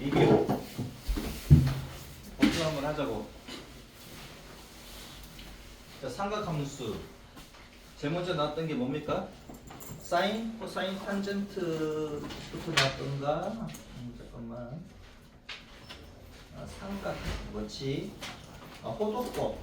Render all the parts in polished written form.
리뷰 검토 한번 하자고. 자, 삼각함수 제일 먼저 나왔던 게 뭡니까? 사인, 코사인, 탄젠트부터 나왔던가? 잠깐만. 삼각 뭐지? 호도법.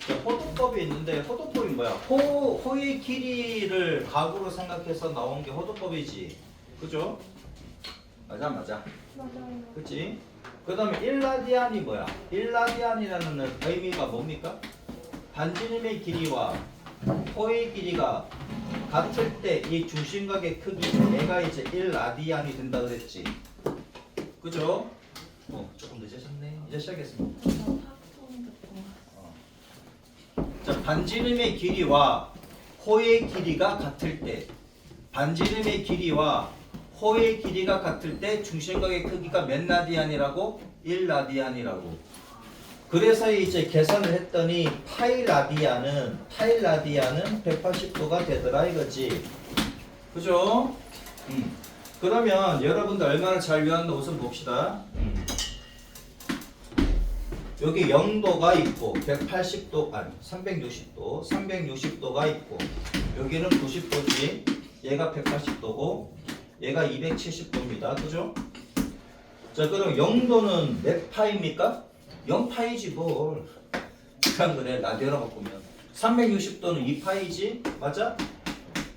자, 호도법이 있는데 호도법이 뭐야? 호의 길이를 각으로 생각해서 나온 게 호도법이지. 그죠? 맞아. 맞아요. 그치? 그 다음에 1라디안이 뭐야? 1라디안이라는 의미가 뭡니까? 반지름의 길이와 호의 길이가 같을 때 이 중심각의 크기 얘가 이제 1라디안이 된다 그랬지. 그죠? 조금 늦으셨네. 이제 시작했습니다. 자, 반지름의 길이와 호의 길이가 같을 때, 반지름의 길이와 호의 길이가 같을 때 중심각의 크기가 몇 라디안이라고? 1라디안이라고. 그래서 이제 계산을 했더니 파이 라디안은 180도가 되더라 이거지. 그죠? 그러면 여러분들 얼마나 잘 외웠나 우선 봅시다. 여기 0도가 있고 180도 아니 360도가 있고 여기는 90도지. 얘가 180도고 얘가 270도입니다. 그죠? 자, 그럼 0도는 몇 파입니까? 0파이지 뭘. 그냥 그래. 라디오라고 보면 360도는 2파이지. 맞아?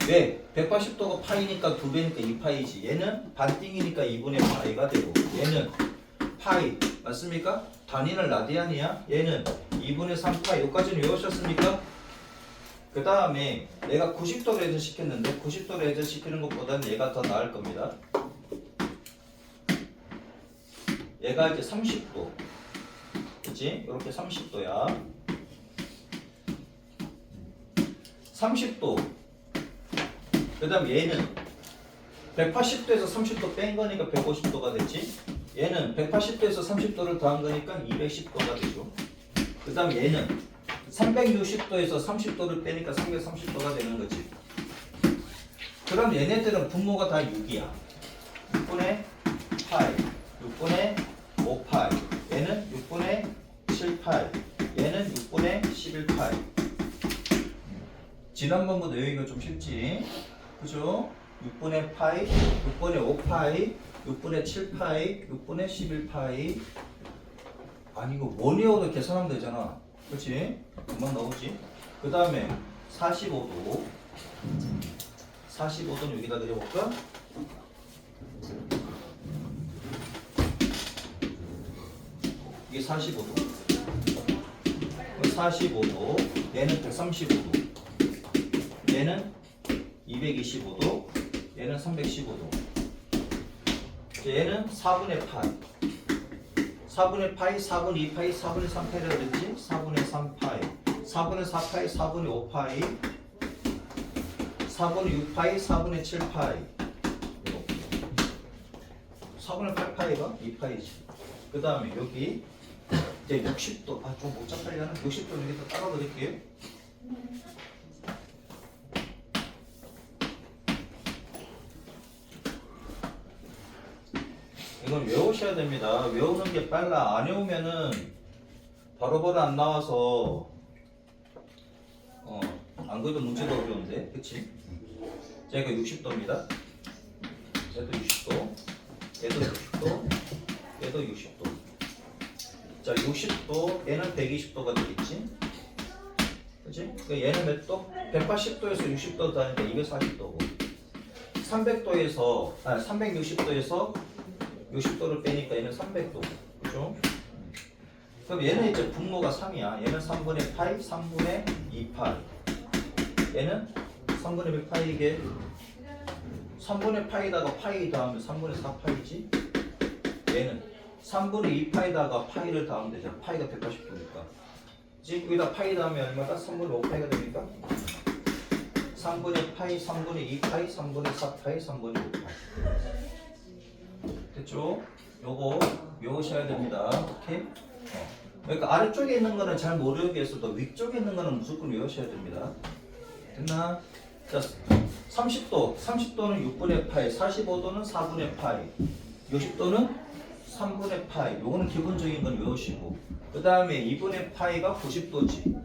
왜? 180도가 파이니까 2배니까 2파이지. 얘는 반띵이니까 2분의 파이가 되고 얘는 파이. 맞습니까? 단위는 라디안이야. 얘는 2분의 3파이. 여기까지는 외우셨습니까? 그 다음에 내가 90도로 해제시켰는데 90도로 해제시키는 것보다는 얘가 더 나을 겁니다. 얘가 이제 30도. 그치? 이렇게 30도야. 30도. 그 다음 얘는 180도에서 30도 뺀 거니까 150도가 됐지. 얘는 180도에서 30도를 더한 거니까 210도가 되죠. 그 다음 얘는 360도에서 30도를 빼니까 330도가 되는 거지. 그럼 얘네들은 분모가 다 6이야. 6분의 파이, 6분의 5파이, 얘는 6분의 7파이, 얘는 6분의 11파이. 지난번보다 여기가 좀 쉽지? 그죠? 6분의 파이, 6분의 5파이, 6분의 7파이, 6분의 11파이. 아니 이거 원웨어로 계산하면 되잖아. 그렇지? 금방 나오지? 그 다음에 45도. 45도는 여기다 그려볼까? 이게 45도. 45도. 얘는 135도. 얘는 225도. 얘는 315도. 얘는 4분의 파이. 4분의 파이, 4분의 2파이, 4분의 3파이라고 그랬지? 4분의 3파이, 4분의 4파이, 4분의 5파이, 4분의 6파이, 4분의 7파이. 4분의 8파이가 2파이지. 그 다음에 여기 이제 60도. 좀 복잡하려나? 60도는 여기다 따라 드릴게요. 이건 외우셔야 됩니다. 외우는 게 빨라. 안 외우면은 바로바로 안 나와서 안 그래도 문제가 어려운데, 그치? 자, 이거 60도입니다. 얘도 60도, 얘도 60도, 얘도 60도. 자, 60도, 얘는 120도가 되겠지? 그치? 얘는 몇 도? 180도에서 60도 더하니까 240도고 360도에서 60도를 빼니까 얘는 300도. 그죠? 그럼 얘는 이제 분모가 3이야. 얘는 3분의 파이, 3분의 2파이. 얘는 3분의 몇 파이 이게? 3분의 파이다가 파이 더하면 3분의 4파이지? 얘는 3분의 2파이다가 파이를 더하면 되잖아. 파이가 180도니까. 지금 여기다 파이 더하면 얼마다? 3분의 5파이가 됩니까? 3분의 파이, 3분의 2파이, 3분의 4파이, 3분의 5파이. 됐죠? 요거 외우셔야 됩니다. 오케이? 그러니까 아래쪽에 있는 거는 잘 모르겠어도 위쪽에 있는 거는 무조건 외우셔야 됩니다. 됐나? 자, 30도 30도는 6분의 파이, 45도는 4분의 파이, 60도는 3분의 파이. 요거는 기본적인 건 외우시고, 그 다음에 2분의 파이가 90도지,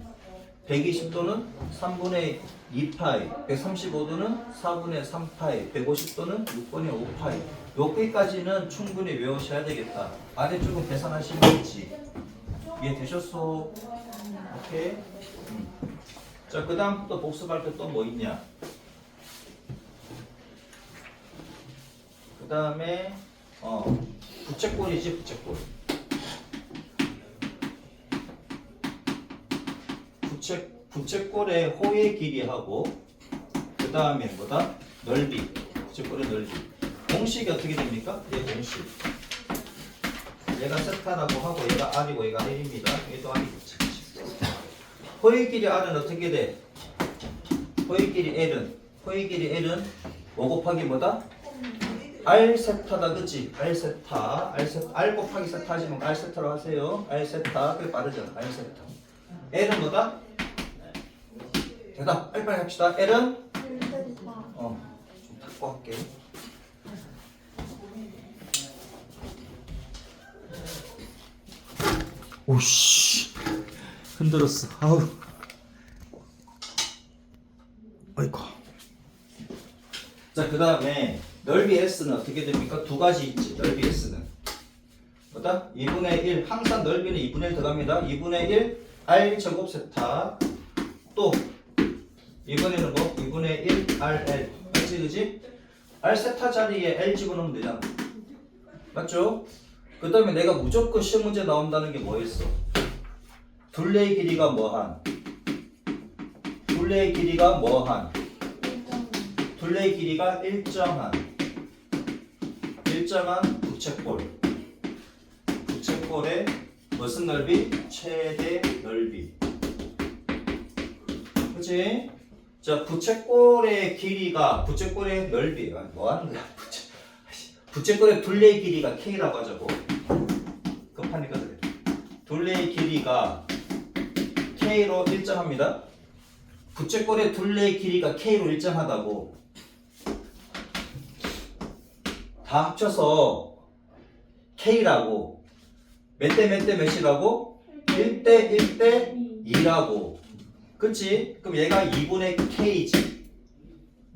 120도는 3분의 2파이, 135도는 4분의 3파이, 150도는 6분의 5파이. 여기까지는 충분히 외우셔야 되겠다. 아래쪽은 계산하시면 있지. 이해되셨어? 오케이. 자, 그 다음 또 복습할 때 또 뭐 있냐? 그 다음에 부채꼴이지, 부채꼴. 부채꼴의 호의 길이하고 그 다음에 뭐다? 넓이. 부채꼴의 넓이. 공식이 어떻게 됩니까? 얘 공식. 얘가 세타라고 하고 얘가 R이고 얘가 L입니다. 얘도 R이겠지. 호의 길이 R은 어떻게 돼? 호의 길이 L은 5 곱하기 뭐다? R 세타다, 그치? R 세타. R 곱하기 세타 하시면 R 세타로 하세요. R 세타. 그게 빠르잖아. R 세타. L은 뭐다? 대답. 빨리빨리 합시다. L은? 좀 닦고 할게. 오씨. 흔들었어. 아우. 아이고. 자, 그 다음에 넓이 S는 어떻게 됩니까? 두 가지 있지. 넓이 S는 뭐다? 2분의 1. 항상 넓이는 2분의 1 들어갑니다. 2분의 1 R 제곱 세타. 또 이번에는 뭐? 2분의 1 RL. 맞지, 그지? R 세타 자리에 L 집어넣으면 되잖아. 맞죠? 그 다음에 내가 무조건 시험 문제 나온다는 게 뭐였어? 둘레의 길이가 뭐한? 둘레의 길이가 뭐한? 둘레의 길이가 일정한 부채꼴. 부채꼴의 무슨 넓이? 최대 넓이. 그치? 자, 부채꼴의 길이가, 부채꼴의 넓이. 뭐 하는 거야? 부채꼴의 둘레의 길이가 K라고 하자고. 급하니까 그래. 둘레의 길이가 K로 일정합니다. 부채꼴의 둘레의 길이가 K로 일정하다고. 다 합쳐서 K라고. 몇 대 몇 대 몇이라고? 1대 1대 2라고. 그치? 그럼 얘가 2분의 K지.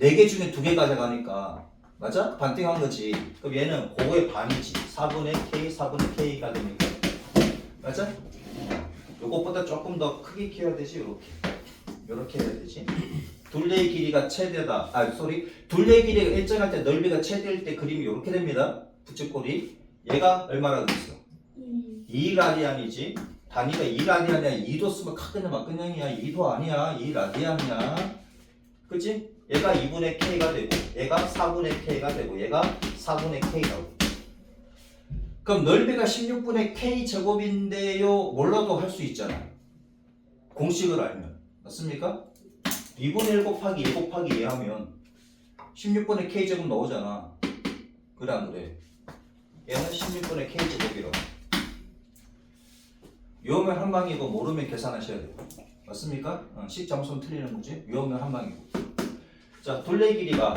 4개 중에 2개 가져가니까. 맞아? 반띵한 거지. 그럼 얘는 그거의 반이지. 4분의 K, 4분의 K가 됩니까? 맞아? 요것보다 조금 더 크게 키워야 되지. 요렇게 해야 되지. 둘레의 길이가 최대다. 둘레의 길이가 일정할 때 넓이가 최대일 때 그림이 요렇게 됩니다. 부채꼴이. 얘가 얼마라고 했어? 2라디안이지. 단위가 2라디안이야. 2도 쓰면 카그냐 막그냥이야. 2도 아니야. 2라디안이야. 그치? 얘가 2분의 K가 되고 얘가 4분의 K가 되고 얘가 4분의 K라고. 그럼 넓이가 16분의 K 제곱인데요. 몰라도 할 수 있잖아. 공식을 알면. 맞습니까? 2분의 1 곱하기 1 곱하기 2 하면 16분의 K 제곱 나오잖아. 그래 안 그래? 얘는 16분의 K 제곱이라고. 외우면 한 방이고 모르면 계산하셔야 돼요. 맞습니까? 식 잠수는 틀리는 문제. 외우면 한 방이고. 자, 둘레의 길이가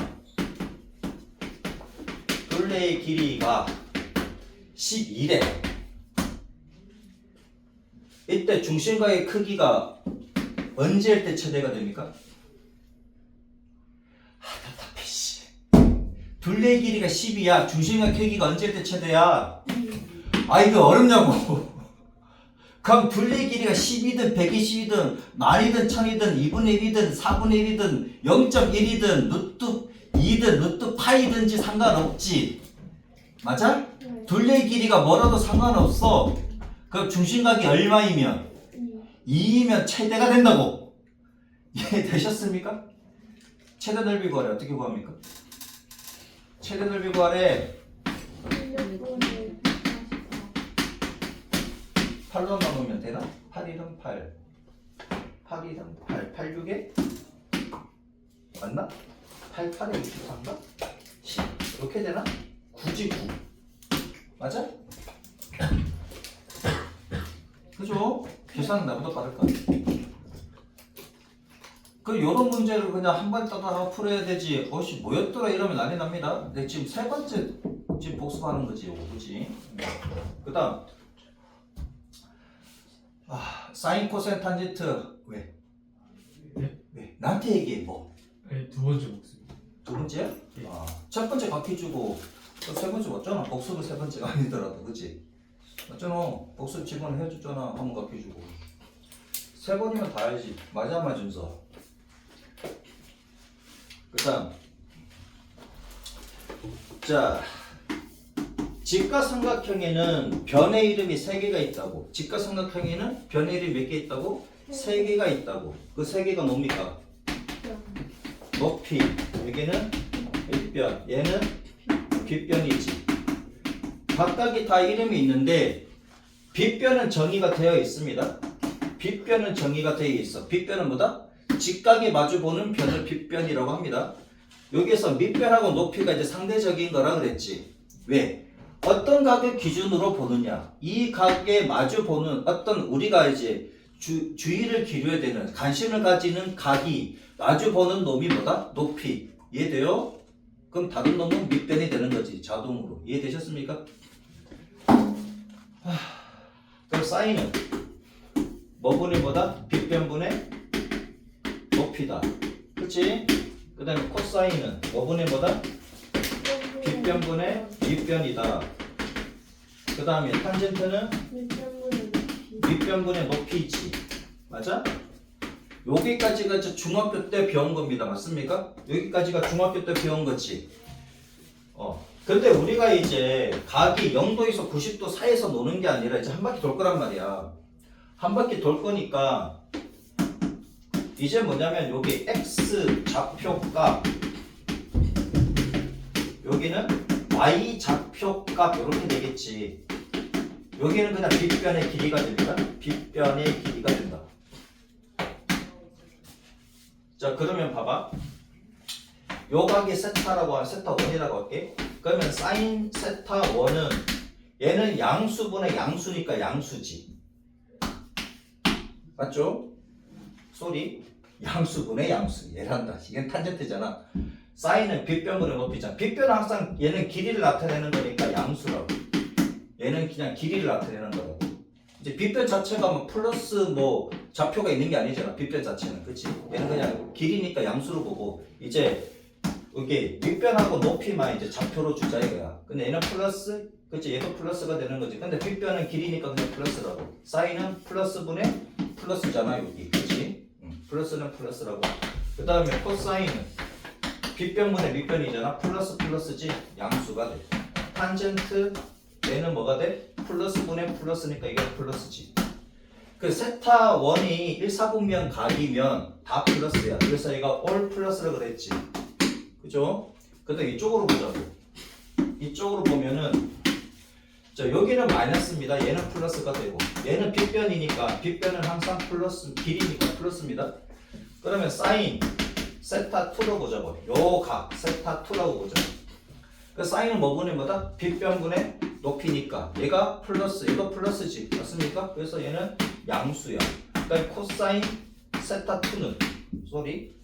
12래. 이때 중심과의 크기가 언제일 때 최대가 됩니까? 답답해 씨. 둘레의 길이가 10이야. 중심과 크기가 언제일 때 최대야? 이거 어렵냐고. 그럼 둘레의 길이가 10이든 120이든 만이든 1000이든 2분의 1이든 4분의 1이든 0.1이든 루트 2든 루트 파이든지 상관없지. 맞아? 둘레의 길이가 뭐라도 상관없어. 그럼 중심각이 얼마이면? 2이면 최대가 된다고. 이해되셨습니까? 최대 넓이 구하래. 어떻게 구합니까? 최대 넓이 구하래. 8로 나누면 되나? 8이든 8 8이든 8 8, 6에 맞나? 8, 8에 24인가? 10 이렇게 되나? 9지 9 맞아? 그죠? 계산은 나보다 빠를 거 아니야. 그 요런 문제를 그냥 한 번 따다가 풀어야 되지. 어씨 뭐였더라 이러면 난리 납니다. 근데 지금 세 번째 지금 복습하는 거지, 요거 그지? 그다음 사인 코사인 탄젠트 왜? 네? 왜? 나한테 얘기해 뭐? 네, 두 번째 복습. 두 번째? 네. 첫 번째 바퀴주고 또 세 번째 맞잖아. 복습은 세 번째가 아니더라도 그치? 맞잖아. 복습 지금 해줬잖아. 한 번 바퀴주고 세 번이면 다 알지. 맞아 안 맞으면서. 그 다음 자 직각삼각형에는 변의 이름이 3개가 있다고. 직각삼각형에는 변의 이름이 몇 개 있다고? 3개가 있다고. 그 3개가 뭡니까? 높이, 여기는 밑변, 얘는 빗변이지. 각각이 다 이름이 있는데 빗변은 정의가 되어 있습니다. 빗변은 정의가 되어 있어. 빗변은 뭐다? 직각이 마주보는 변을 빗변이라고 합니다. 여기서 밑변하고 높이가 이제 상대적인 거라 그랬지. 왜? 어떤 각을 기준으로 보느냐. 이 각에 마주 보는 어떤 우리가 이제 주의를 기울여야 되는 관심을 가지는 각이 마주 보는 놈이 뭐다? 높이. 이해돼요? 그럼 다른 놈은 밑변이 되는 거지. 자동으로. 이해되셨습니까? 그럼 사인은 뭐분의 뭐다? 빗변분의 높이다. 그치? 그 다음에 코사인은 뭐분의 뭐다? 빗변분의 밑변이다. 그 다음에 탄젠트는 밑변분의 높이지. 맞아? 여기까지가 이제 중학교 때 배운 겁니다. 맞습니까? 여기까지가 중학교 때 배운 거지. 근데 우리가 이제 각이 0도에서 90도 사이에서 노는 게 아니라 이제 한 바퀴 돌 거란 말이야. 한 바퀴 돌 거니까 이제 뭐냐면 여기 x 좌표값 여기는 y 좌표값 이렇게 되겠지. 여기는 그냥 빗변의 길이가 됩니다. 빗변의 길이가 된다. 자 그러면 봐봐. 요 각이 세타라고 하면 세타 1이라고 할게. 그러면 사인 세타 1은 얘는 양수분의 양수니까 양수지. 맞죠? 소리 양수분의 양수. 얘란다. 이건 탄젠트잖아. 사인은 빗변분의 높이잖아. 빗변은 항상 얘는 길이를 나타내는 거니까 양수라고. 얘는 그냥 길이를 나타내는 거라고. 이제 빗변 자체가 뭐 플러스 뭐 좌표가 있는 게 아니잖아. 빗변 자체는. 그치? 얘는 그냥 길이니까 양수로 보고 이제 여기 윗변하고 높이만 이제 좌표로 주자 이거야. 근데 얘는 플러스, 그치? 얘도 플러스가 되는 거지. 근데 빗변은 길이니까 그냥 플러스라고. 사인은 플러스분의 플러스잖아 여기. 그치? 플러스는 플러스라고. 그 다음에 코사인은 빗변분의 밑변이잖아. 플러스 플러스지 양수가 돼. 탄젠트 얘는 뭐가 돼? 플러스분의 플러스니까 이게 플러스지. 그 세타 1이 1사분면 각이면 다 플러스야. 그래서 얘가 all 플러스라고 그랬지. 그죠? 근데 이쪽으로 보자고. 이쪽으로 보면은 자 여기는 마이너스입니다. 얘는 플러스가 되고 얘는 빗변이니까 빗변은 항상 플러스 길이니까 플러스입니다. 그러면 사인 세타 2로 보자고. 요 각 세타 2라고 보자. 그 사인은 뭐분의 뭐다? 빗변분의 높이니까 얘가 플러스 얘도 플러스지. 맞습니까? 그래서 얘는 양수야. 그러니까 코사인 세타 2는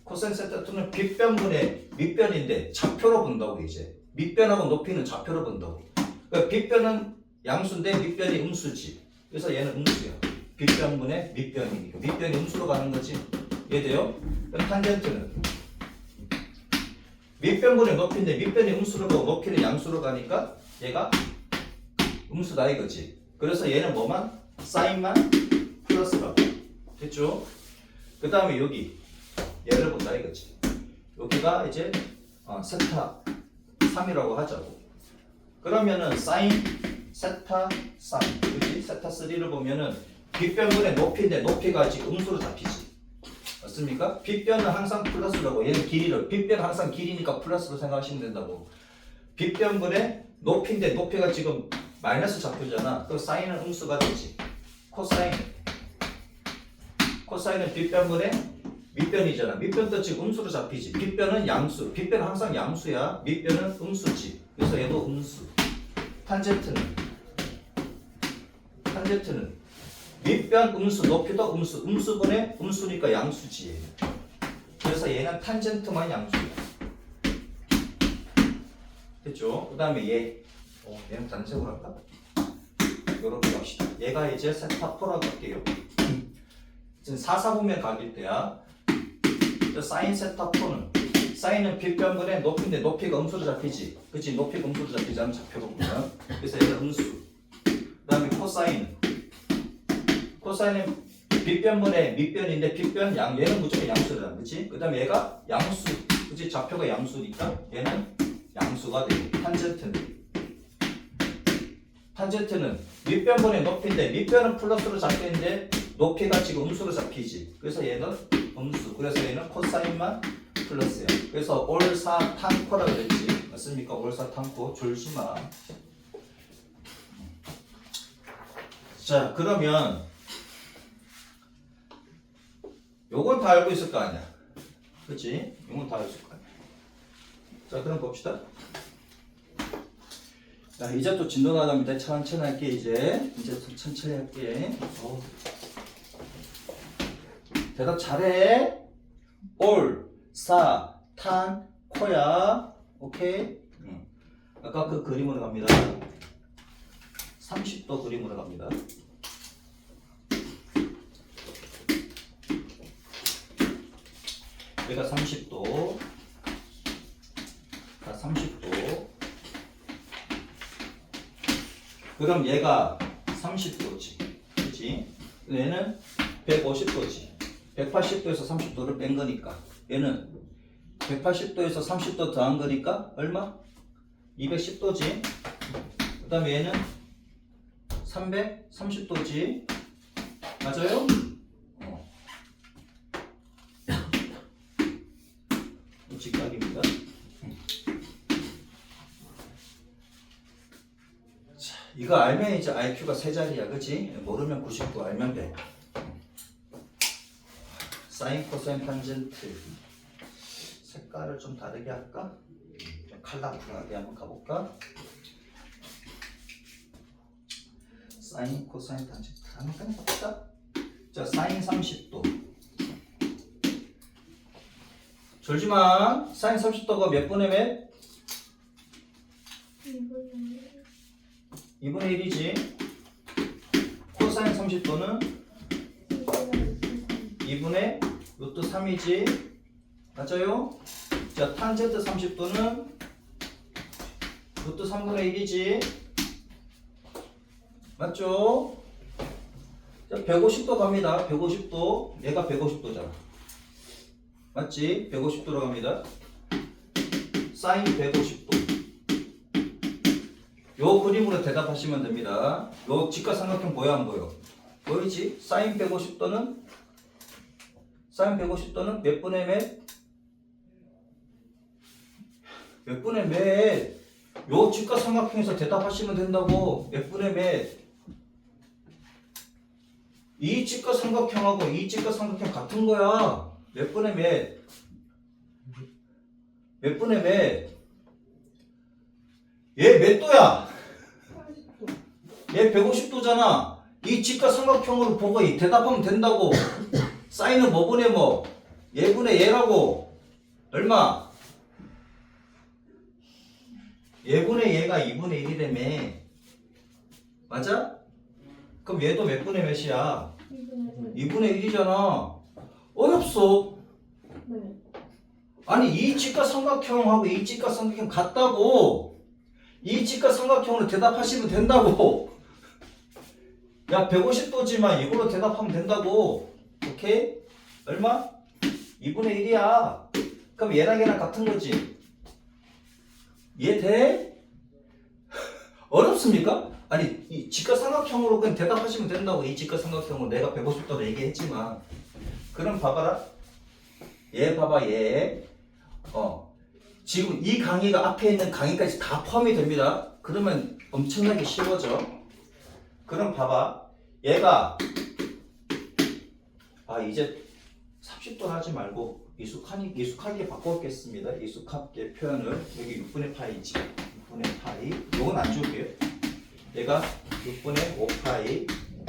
코사인 세타 2는 빗변분의 밑변인데 좌표로 본다고. 이제 밑변하고 높이는 좌표로 본다고. 그러니까 빗변은 양수인데 밑변이 음수지. 그래서 얘는 음수야. 빗변분의 밑변이니까 밑변이 음수로 가는 거지. 이해돼요? 그럼 탄젠트는 밑변분의 높이인데 밑변이 음수로 가고 높이는 양수로 가니까 얘가 음수다 이거지. 그래서 얘는 뭐만? 사인만 플러스라고. 됐죠? 그 다음에 여기 얘를 본다 이거지. 여기가 이제 세타 3이라고 하자고. 그러면은 사인 세타 3 그치? 세타 3를 보면은 빗변분의 높이인데 높이가 지금 음수로 잡히지. 맞습니까? 빗변은 항상 플러스라고. 얘는 길이를 빗변은 항상 길이니까 플러스로 생각하시면 된다고. 빗변분의 높이인데 높이가 지금 마이너스 좌표잖아. 그럼 사인은 음수가 되지. 코사인은 빗변분의 밑변이잖아. 밑변도 지금 음수로 잡히지. 빗변은 양수. 빗변은 항상 양수야. 밑변은 음수지. 그래서 얘도 음수. 탄젠트는 밑변 음수, 높이도 음수. 음수분의 음수니까 양수지. 그래서 얘는 탄젠트만 양수야. 됐죠? 그 다음에 얘는 다른 색으로 할까? 요렇게 갑시다. 얘가 이제 세타4라고 할게요. 지금 4사분면 각일 때야. 사인 세타4는 사인은 빗변분의 높이인데 높이가 음수로 잡히지. 그치? 높이가 음수로 잡히지 않으면 잡혀보면. 그래서 얘는 음수. 그 다음에 코사인은 빗변분의 밑변인데 빗변 얘는 무조건 양수잖아. 그치? 그 다음에 얘가 양수. 그치? 좌표가 양수니까 얘는 양수가 되고 탄젠트는 밑변분의 높이인데 밑변은 플러스로 잡히는데 높이가 지금 음수로 잡히지. 그래서 얘는 음수. 그래서 얘는 코사인만 플러스야. 그래서 올사탄코라 그랬지. 맞습니까? 올사탄코. 졸지마. 자, 그러면 요건 다 알고 있을 거 아니야. 그치? 요건 다 알고 있을 거 아니야. 자, 그럼 봅시다. 자, 이제 또 진도 나갑니다. 천천히 할게, 이제 좀 천천히 할게. 대답 잘해. 올, 사, 탄, 코야. 오케이? 아까 그 그림으로 갑니다. 30도 그림으로 갑니다. 얘가 30도. 자, 30도. 그럼 얘가 30도지. 그치? 얘는 150도지. 180도에서 30도를 뺀 거니까. 얘는 180도에서 30도 더한 거니까 얼마? 210도지. 그 다음에 얘는 330도지. 맞아요? 직각입니다. 자, 이거 알면 이제 IQ가 세 자리야, 그치? 모르면 99, 알면 100. 사인, 코사인, 탄젠트. 색깔을 좀 다르게 할까? 좀 컬러풀하게 한번 가볼까? 사인, 코사인, 탄젠트. 한번 해봅시다. 자, 사인 30도. 졸지마. 사인 30도가 몇 분의 몇? 2분의 1이지. 코사인 30도는 2분의 루트 3이지. 맞아요? 자, 탄젠트 30도는 루트 3분의 1이지. 맞죠? 자, 150도 갑니다. 150도. 얘가 150도잖아. 맞지? 150도로 갑니다. 사인 150도. 요 그림으로 대답하시면 됩니다. 요 직각삼각형 보여 안 보여? 보이지? 사인 150도는 몇 분의 몇? 몇 분의 몇? 요 직각삼각형에서 대답하시면 된다고. 몇 분의 몇? 이 직각삼각형하고 이 직각삼각형 같은 거야. 몇 분의 몇? 몇 분의 몇? 얘 몇 도야? 얘 150도잖아. 이 직각삼각형으로 보고 대답하면 된다고. 사인은 뭐 분의 뭐? 얘분의 얘라고. 얼마? 얘분의 얘가 2분의 1이라며. 맞아? 그럼 얘도 몇 분의 몇이야? 2분의 1이잖아. 어렵소. 네. 아니 이 직각삼각형하고 이 직각삼각형 같다고. 이 직각삼각형으로 대답하시면 된다고. 야 150도지만 이걸로 대답하면 된다고. 오케이? 얼마? 2분의 1이야. 그럼 얘랑 얘랑 같은 거지. 이해돼? 어렵습니까? 아니 이 직각삼각형으로 그냥 대답하시면 된다고. 이 직각삼각형으로 내가 150도로 얘기했지만. 그럼 봐봐라. 얘 봐봐 얘. 지금 이 강의가 앞에 있는 강의까지 다 포함이 됩니다. 그러면 엄청나게 쉬워져. 그럼 봐봐. 얘가 이제 30도 하지 말고 익숙하게 바꿔보겠습니다. 익숙하게 표현을. 여기 6분의 파이지. 6분의 파이. 요건 안 줄게요. 얘가 6분의 5파이.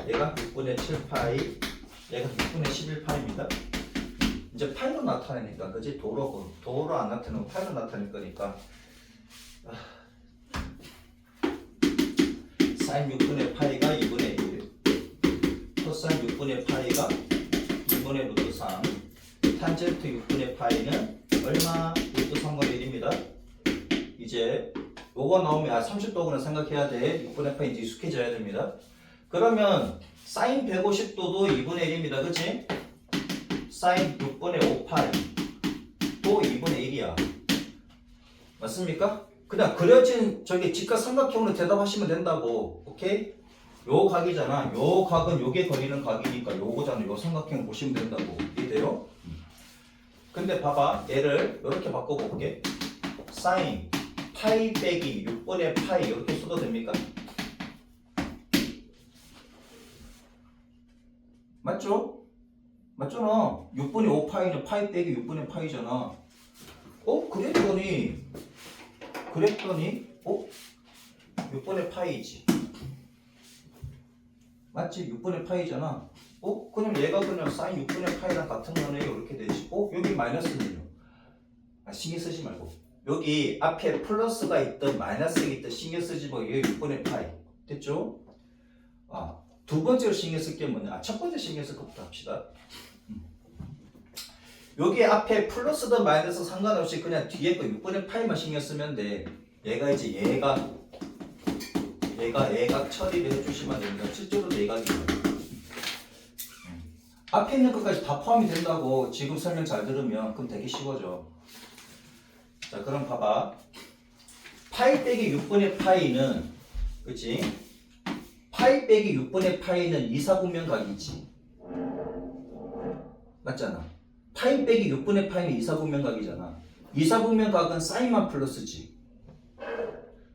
얘가 6분의 7파이. 얘가 6분의 11파이입니다. 이제 파이로 나타내니까 그지? 도로 안 나타내고 파이로 나타낼 거니까 사인 6분의 파이가 2분의 1 코사인 6분의 파이가 2분의 루트 3 탄젠트 6분의 파이는 얼마? 루트 3분의 1입니다. 이제 요거 나오면 30도구나 생각해야 돼. 6분의 파이 이제 익숙해져야 됩니다. 그러면 사인 150도도 2분의 1입니다. 그치? 사인 6분의 5파이 또 2분의 1이야. 맞습니까? 그냥 그려진 저기 직각삼각형으로 대답하시면 된다고. 오케이? 요 각이잖아. 요 각은 요게 그리는 각이니까 요거잖아. 요 삼각형 보시면 된다고. 이해돼요? 근데 봐봐. 얘를 이렇게 바꿔볼게. 사인 파이 빼기 6분의 파이 이렇게 써도 됩니까? 맞죠? 맞잖아. 6분의 5파이는 파이 빼기 6분의 파이잖아. 그랬더니 6분의 파이지. 맞지? 6분의 파이잖아. 그럼 얘가 그냥 사인 6분의 파이랑 같은 거네요. 이렇게 되지. 여기 마이너스는요? 신경 쓰지 말고. 여기 앞에 플러스가 있든 마이너스가 있든 신경 쓰지 말고 여기 6분의 파이. 됐죠? 두 번째로 신경 쓸 게 뭐냐? 첫 번째 신경 쓸 것부터 합시다. 여기 앞에 플러스든 마이너스 상관없이 그냥 뒤에 거 6분의 파이만 신경 쓰면 돼. 얘가 이제 얘가 처리를 해주시면 됩니다. 실제로 예각이에요. 앞에 있는 것까지 다 포함이 된다고 지금 설명 잘 들으면 그럼 되게 쉬워져. 자, 그럼 봐봐. 파이 빼기 6분의 파이는 그치? 파이 빼기 6분의 파이는 이사분면각이지. 맞잖아. 파이 빼기 6분의 파이는 이사분면각이잖아. 이사분면각은 사인만 플러스지.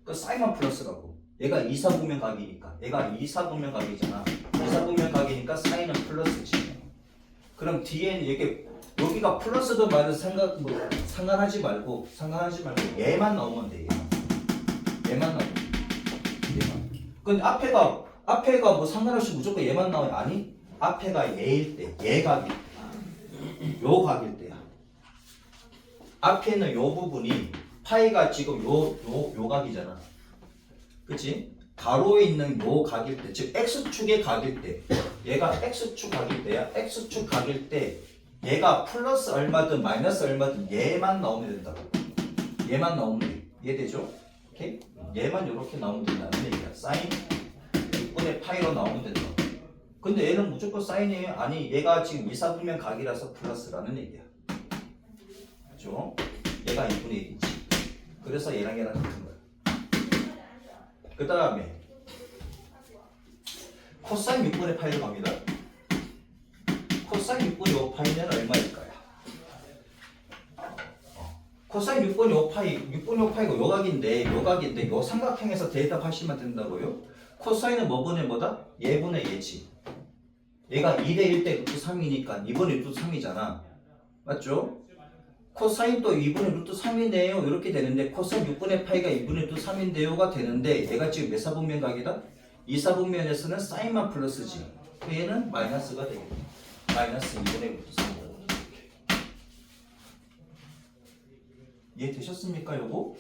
그 사인만 플러스라고. 얘가 이사분면각이니까. 얘가 이사분면각이잖아. 이사분면각이니까 사인은 플러스지. 그럼 뒤에는 여기가 플러스도 마이너스 상관하지 말고 얘만 나오면 돼. 얘만 나오면 돼. 얘만. 근데 앞에가 뭐 상관없이 무조건 얘만 나와요. 아니, 앞에가 얘일 때, 얘각일 때, 요 각일 때야. 앞에 있는 요 부분이 파이가 지금 요 각이잖아. 그치? 가로에 있는 요 각일 때, 즉 x축의 각일 때, 얘가 x축 각일 때야. x축 각일 때 얘가 플러스 얼마든 마이너스 얼마든 얘만 나오면 된다고. 얘만 나오면 돼. 이해되죠? 오케이? 얘만 이렇게 나오면 된다는 얘기야. 사인 6분의 파이로 나오면 된다. 근데 얘는 무조건 사인이에요? 아니, 얘가 지금 이사분면 각이라서 플러스라는 얘기야. 그죠? 얘가 2분의 1이지. 그래서 얘랑 같은 거야. 그 다음에 코사인 6분의 파이로 갑니다. 코사인 6분의 5파이는 얼마일까요? 코사인 6분의 5파이, 6분의 5파이가 요각인데 요 삼각형에서 대답하시면 된다고요? 코사인은 뭐분의 뭐다? 얘분의 얘지. 얘가 2대 1대 루트 3이니까 2분의 루트 3이잖아. 맞죠? 코사인도 2분의 루트 3이네요. 이렇게 되는데 코사인 6분의 파이가 2분의 루트 3인데요가 되는데 얘가 지금 몇 사분면각이다? 2사분면에서는 사인만 플러스지. 얘는 마이너스가 되겠다. 마이너스 2분의 루트 3. 이해되셨습니까, 요거?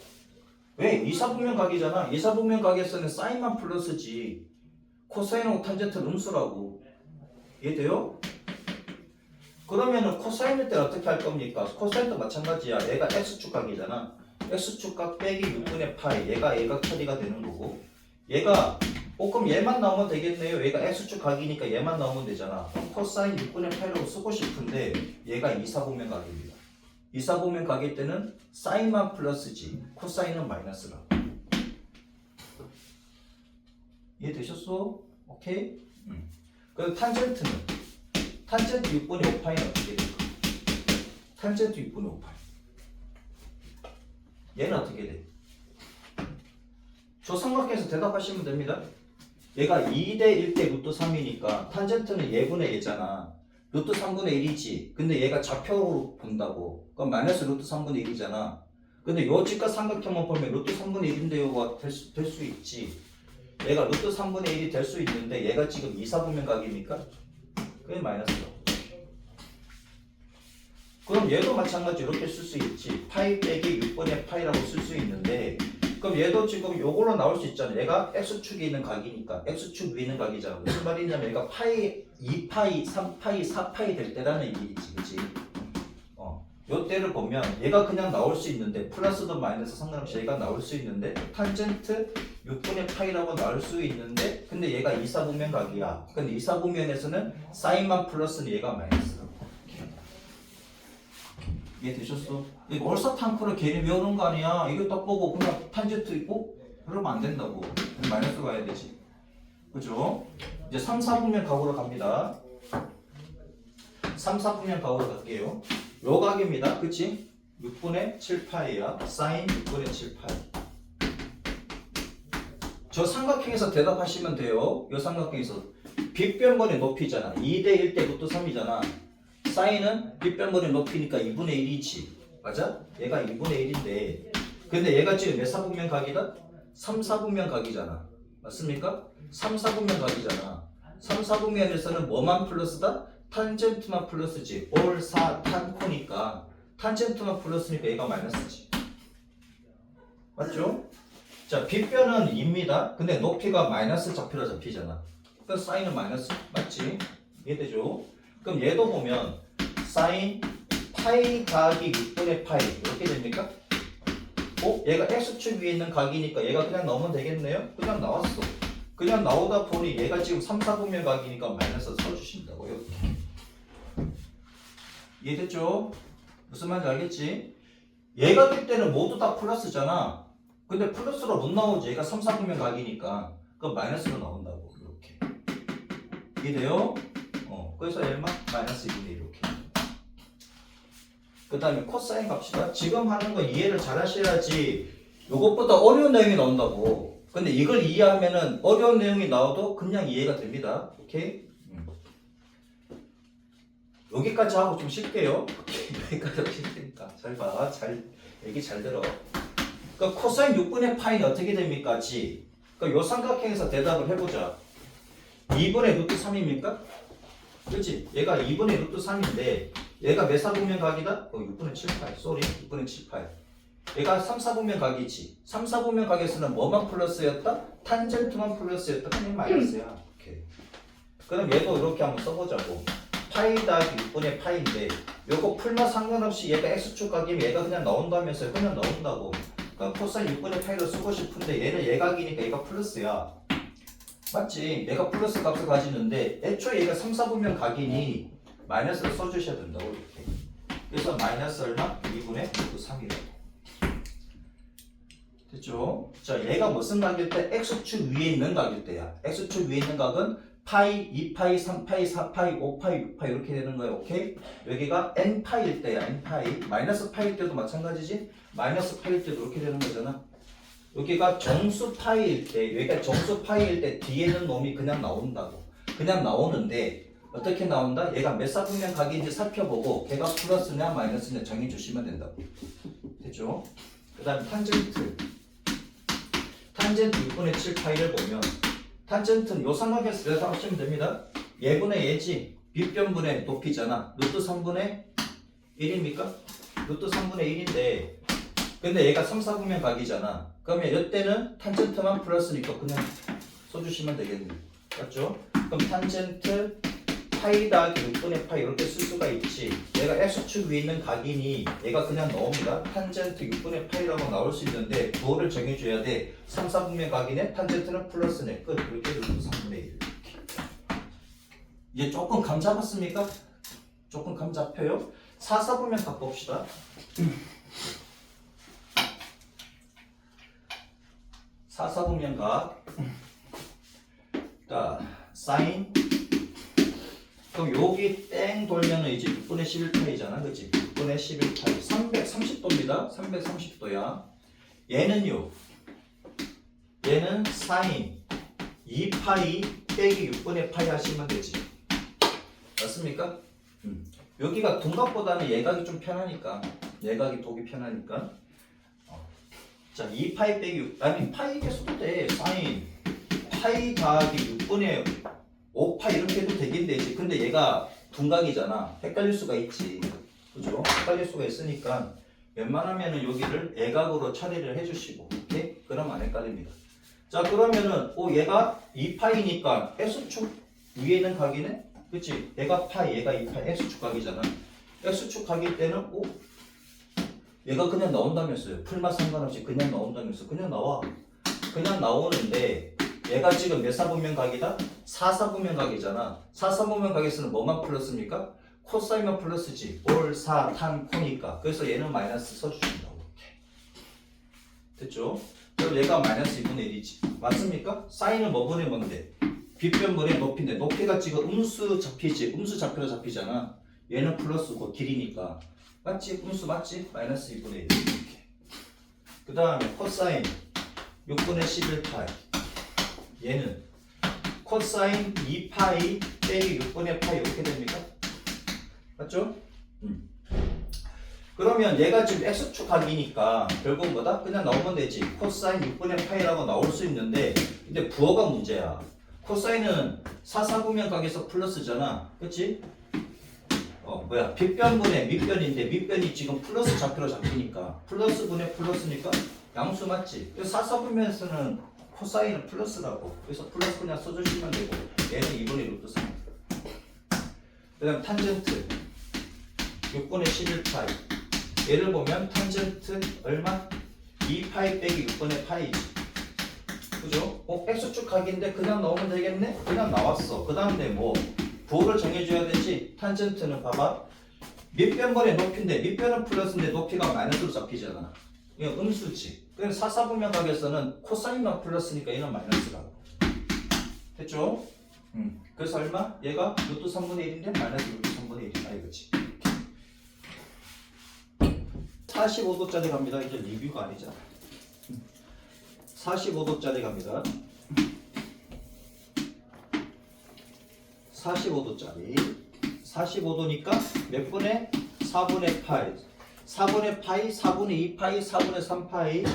왜? 2사분면 각이잖아. 2사분면 각에서는 사인만 플러스지. 코사인하고 탄젠트는 음수라고. 이해돼요? 그러면은 코사인일 때 어떻게 할 겁니까? 코사인도 마찬가지야. 얘가 x축 각이잖아. x축 각 빼기 6분의 파이. 얘가 얘각 처리가 되는 거고. 얘가 그럼 얘만 나오면 되겠네요. 얘가 x축 각이니까 얘만 나오면 되잖아. 코사인 6분의 파이라고 쓰고 싶은데 얘가 2사분면 각입니다. 2사분면 각일 때는 사인만 플러스지 코사인은 마이너스라고. 이해되셨어? 오케이? 그리고 탄젠트는 탄젠트 6분의 5파이는 어떻게 될까? 탄젠트 6분의 5파이 얘는 어떻게 돼? 저 삼각형에서 대답하시면 됩니다. 얘가 2대 1대 루트 3이니까 탄젠트는 얘분의 얘잖아. 루트 3분의 1이지. 근데 얘가 좌표로 본다고. 그럼 마이너스 루트 3분의 1이잖아. 근데 요 직각 삼각형만 보면 루트 3분의 1인데요가 될 수 있지. 얘가 루트 3분의 1이 될 수 있는데 얘가 지금 2사분면 각이니까 그게 마이너스다. 그럼 얘도 마찬가지 이렇게 쓸 수 있지. 파이 빼기 6분의 파이라고 쓸 수 있는데 그럼 얘도 지금 요걸로 나올 수 있잖아. 얘가 x축에 있는 각이니까 x축 위에 있는 각이잖아. 무슨 말이냐면 얘가 파이 2파이 3파이 4파이 될 때라는 얘기지. 그치? 요 때를 보면 얘가 그냥 나올 수 있는데 플러스든 마이너스 상관없이 얘가 나올 수 있는데 탄젠트 6분의 파이라고 나올 수 있는데 근데 얘가 이사분면각이야. 근데 이사분면에서는 사인만 플러스는 얘가 마이너스라고. 이해되셨어? 이거 얼사탕크를 괜히 외우는 거 아니야. 이거 딱 보고 그냥 탄젠트 있고 그러면 안 된다고. 마이너스 가야 되지. 그죠? 이제 3, 4분면 각으로 갑니다. 3, 4분면 각으로 갈게요. 요 각입니다. 그치? 6분의 7파이야. 사인 6분의 7파이. 저 삼각형에서 대답하시면 돼요. 요 삼각형에서 빗변분의 높이잖아. 2대 1대 루트 3이잖아. 사인은 빗변분의 높이니까 2분의 1이지. 맞아? 얘가 2분의 1인데 근데 얘가 지금 몇 사분면 각이다? 3, 4분면 각이잖아. 맞습니까? 3, 4분면 각이잖아. 3, 4분면에서는 뭐만 플러스다? 탄젠트만 플러스지. 올사탄코니까 탄젠트만 플러스니까 얘가 마이너스지. 맞죠? 자, 빗변은 2입니다. 근데 높이가 마이너스 좌표로 잡히잖아. 그래서 사인은 마이너스. 맞지? 이해되죠? 그럼 얘도 보면 사인 파이 더하기 6분의 파이 이렇게 됩니까? 얘가 x축 위에 있는 각이니까 얘가 그냥 나오면 되겠네요? 그냥 나왔어. 그냥 나오다 보니 얘가 지금 3, 4분면 각이니까 마이너스 써주신다고 이렇게. 이해됐죠? 무슨 말인지 알겠지? 얘가 될 때는 모두 다 플러스잖아. 근데 플러스로 못 나오지. 얘가 3, 4분면 각이니까 그럼 마이너스로 나온다고 이렇게. 이해돼요? 그래서 얘만 마이너스 2분의 1 이렇게. 그 다음에 코사인 갑시다. 지금 하는 거 이해를 잘 하셔야지 요것보다 어려운 내용이 나온다고. 근데 이걸 이해하면은 어려운 내용이 나와도 그냥 이해가 됩니다. 오케이? 여기까지 하고 좀 쉴게요. 여기까지 하고 쉴 테니까 잘 봐. 얘기 잘 들어. 그러니까 코사인 6분의 파이는 어떻게 됩니까? 지. 그러니까 요 삼각형에서 대답을 해보자. 2분의 루트 3입니까? 그렇지? 얘가 2분의 루트 3인데 얘가 몇 사분면 각이다? 6분의 7파이. 쏘리. 6분의 7파이. 얘가 3, 4분면 각이지. 3, 4분면 각에서는 뭐만 플러스였다? 탄젠트만 플러스였다. 그냥 마이너스야. 오케이. 그럼 얘도 이렇게 한번 써보자고. 파이 더하기 6분의 파이인데 요거 풀마 상관없이 얘가 x축 각이면 얘가 그냥 나온다면서요. 그냥 나온다고. 그럼 코사인 6분의 파이를 쓰고 싶은데 얘는 얘각이니까 얘가 플러스야. 맞지? 얘가 플러스 값을 가지는데 애초에 얘가 3, 4분면 각이니 마이너스를 써주셔야 된다고 이렇게. 그래서 마이너스 얼마? 2분의 루트 3이라고. 됐죠? 자, 얘가 무슨 각일 때? x축 위에 있는 각일 때야. x축 위에 있는 각은 파이, 2파이, 3파이, 4파이, 5파이, 6파이 이렇게 되는 거예요. 오케이? 여기가 n파이일 때야. n파이. 마이너스 파이일 때도 마찬가지지? 마이너스 파이일 때도 이렇게 되는 거잖아. 여기가 정수 파이일 때, 여기가 정수 파이일 때 뒤에는 놈이 그냥 나온다고. 그냥 나오는데 어떻게 나온다? 얘가 몇 사분면 각인지 살펴보고 걔가 플러스냐 마이너스냐 정해주시면 된다고. 됐죠? 그 다음에 탄젠트. 탄젠트 6분의 7파이를 보면 탄젠트는 요 삼각형에서 대답하시면 됩니다. 얘분의 얘지. 빗변분의 높이잖아. 루트 3분의 1입니까? 루트 3분의 1인데 근데 얘가 3, 4분면 각이잖아. 그러면 이때는 탄젠트만 플러스니까 그냥 써주시면 되겠네. 맞죠? 그럼 탄젠트 파이 더하기 6분의 파이 이렇게 쓸 수가 있지. 얘가 x축 위에 있는 각이니 얘가 그냥 나옵니다. 탄젠트 6분의 파이라고 나올 수 있는데 부호를 정해줘야 돼. 3, 4분면 각이네. 탄젠트는 플러스네. 끝. 이렇게 루트 3분의 1 이렇게. 이제 조금 감 잡았습니까? 조금 감 잡혀요? 4, 4분면 각 봅시다. 4, 4분면 각. 자, 사인. 그럼 여기 땡 돌면은 이제 6분의 11파이잖아. 그치? 6분의 11파이. 330도입니다. 330도야. 얘는요. 얘는 사인 2파이 빼기 6분의 파이 하시면 되지. 맞습니까? 여기가 둔각보다는 예각이 좀 편하니까. 예각이 보기 편하니까. 자, 2파이 빼기 6. 아니, 파이 계속도 돼. 사인 파이 더하기 6분의 5파 이렇게 해도 되긴 되지. 근데 얘가 둔각이잖아. 헷갈릴 수가 있지. 그죠? 헷갈릴 수가 있으니까 웬만하면은 여기를 애각으로 처리를 해주시고, 오케이? 그럼 안 헷갈립니다. 자, 그러면은 얘가 2파이니까 x축 위에 있는 각이네? 그치? 얘가 파이, 얘가 2파이, x축 각이잖아. x축 각일 때는 얘가 그냥 나온다면서요. 풀맛 상관없이 그냥 나온다면서. 그냥 나와. 그냥 나오는데 얘가 지금 몇 사분면 각이다? 4사분면 각이잖아. 4사분면 각에서는 뭐만 플러스입니까? 코사인만 플러스지. 올, 사, 탄, 코니까. 그래서 얘는 마이너스 써주신다고. 됐죠? 그럼 얘가 마이너스 2분의 1이지. 맞습니까? 사인은 뭐 분의 뭔데? 빗변분의 높이인데 높이가 지금 음수 잡히지. 음수 좌표로 잡히잖아. 얘는 플러스고 길이니까. 맞지? 음수 맞지? 마이너스 2분의 1 이렇게. 그 다음에 코사인 6분의 11파이. 얘는 코사인 2파이 빼기 6분의 파이 이렇게 됩니까? 맞죠? 그러면 얘가 지금 x축 각이니까 결국 뭐다? 그냥 나오면 되지. 코사인 6분의 파이라고 나올 수 있는데 근데 부호가 문제야. 코사인은 4사분면 각에서 플러스잖아. 그치? 빗변분의 밑변인데 밑변이 지금 플러스 좌표로 잡히니까 플러스 분의 플러스니까 양수 맞지? 그래서 4사분면에서는 코사인은 플러스라고. 그래서 플러스 그냥 써주시면 되고 얘는 2분의 루트 3. 그 다음 탄젠트 6분의 11파이. 얘를 보면 탄젠트 얼마? 2파이 빼기 6분의 파이지. 그죠? x축 각인데 그냥 나오면 되겠네? 그냥 나왔어. 그 다음에 뭐 부호를 정해줘야 되지. 탄젠트는 봐봐. 밑변분의 높이인데 밑변은 플러스인데 높이가 마이너스로 잡히잖아. 이거 음수지. 그래서 4사분면 각에서는 코사인만 플러스니까 얘는 마이너스라고. 됐죠? 그래서 얼마? 얘가 루트 3분의 1인데 마이너스 루트 3분의 1. 이거지. 45도짜리 갑니다. 이제 리뷰가 아니잖아. 45도짜리 갑니다. 45도짜리. 45도니까 몇 분의? 4분의 파이. 4분의 파이, 4분의 2파이, 4분의 3파이,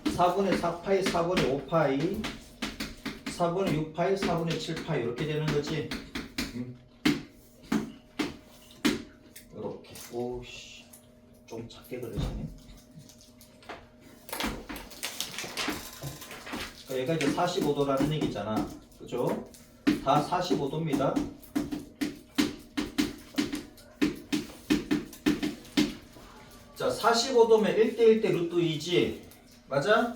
4분의 4파이, 4분의 5파이, 4분의 6파이, 4분의 7파이 이렇게 되는 거지. 이렇게. 오씨, 좀 작게 그려지네. 얘가 이제 45도라는 얘기잖아. 그죠? 다 45도입니다. 자, 45도면 1대1 대 루트 2지. 맞아?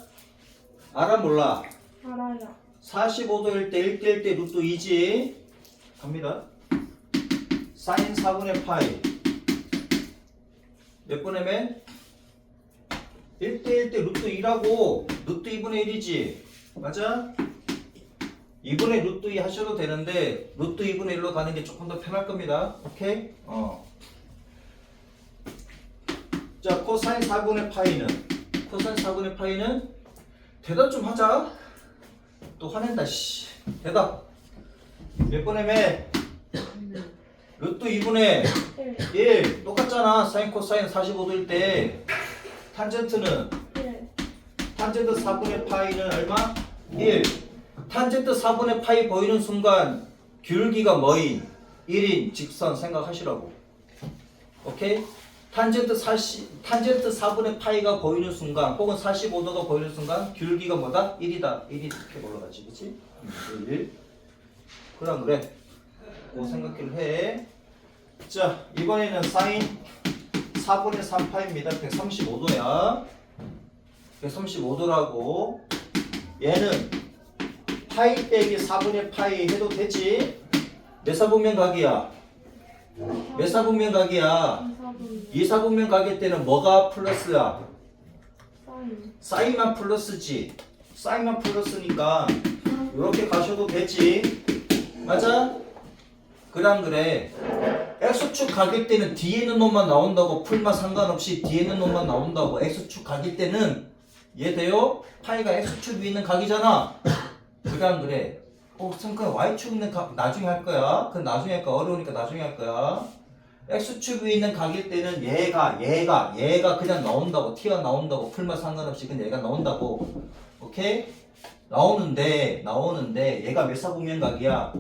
알아 몰라? 알아요. 45도일 때 1대1 대 루트 2지. 갑니다. 사인 4분의 파이. 몇 분의 맨? 1대1 대 루트 2라고. 루트 2분의 1이지. 맞아? 2분의 루트 2 하셔도 되는데 루트 2분의 1로 가는 게 조금 더 편할 겁니다. 오케이? 자, 코사인 4분의 파이는? 코사인 4분의 파이는? 대답 좀 하자. 또 화낸다, 씨. 대답. 몇 분의 몇? 루트 2분의 1. 똑같잖아. 사인 코사인 45도일 때. 탄젠트는? 탄젠트 4분의 파이는 얼마? 1. 탄젠트 4분의 파이 보이는 순간 기울기가 뭐인? 1인 직선 생각하시라고. 오케이? 탄젠트 4분의 파이가 보이는 순간 혹은 45도가 보이는 순간 기울기가 뭐다? 1이다. 1이 이렇게 올라가지. 그치? 1. 그럼 그래. 그거 생각을 해. 자, 이번에는 사인 4분의 3파입니다. 135도야. 135도라고. 얘는 파이 빼기 4분의 파이 해도 되지? 몇 사분면 각이야? 몇 사분면 각이야? 2사분면 각일 때는 뭐가 플러스야? 사인만 플러스지. 사인만 플러스니까 이렇게 가셔도 되지. 맞아? 그럼 그래. x축 각일 때는 뒤에 있는 놈만 나온다고. 풀만 상관없이 뒤에 있는 놈만 나온다고. x축 각일 때는 이해돼요? 파이가 x축 위에 있는 각이잖아. 그럼 그래. 잠깐 y축 있는 각 나중에 할 거야. 그건 나중에 할 거야. 어려우니까 나중에 할 거야. x축 위에 있는 각일 때는 얘가 그냥 나온다고. t가 나온다고. 풀만 상관없이 그냥 얘가 나온다고. 오케이? 나오는데 얘가 몇 사분면각이야?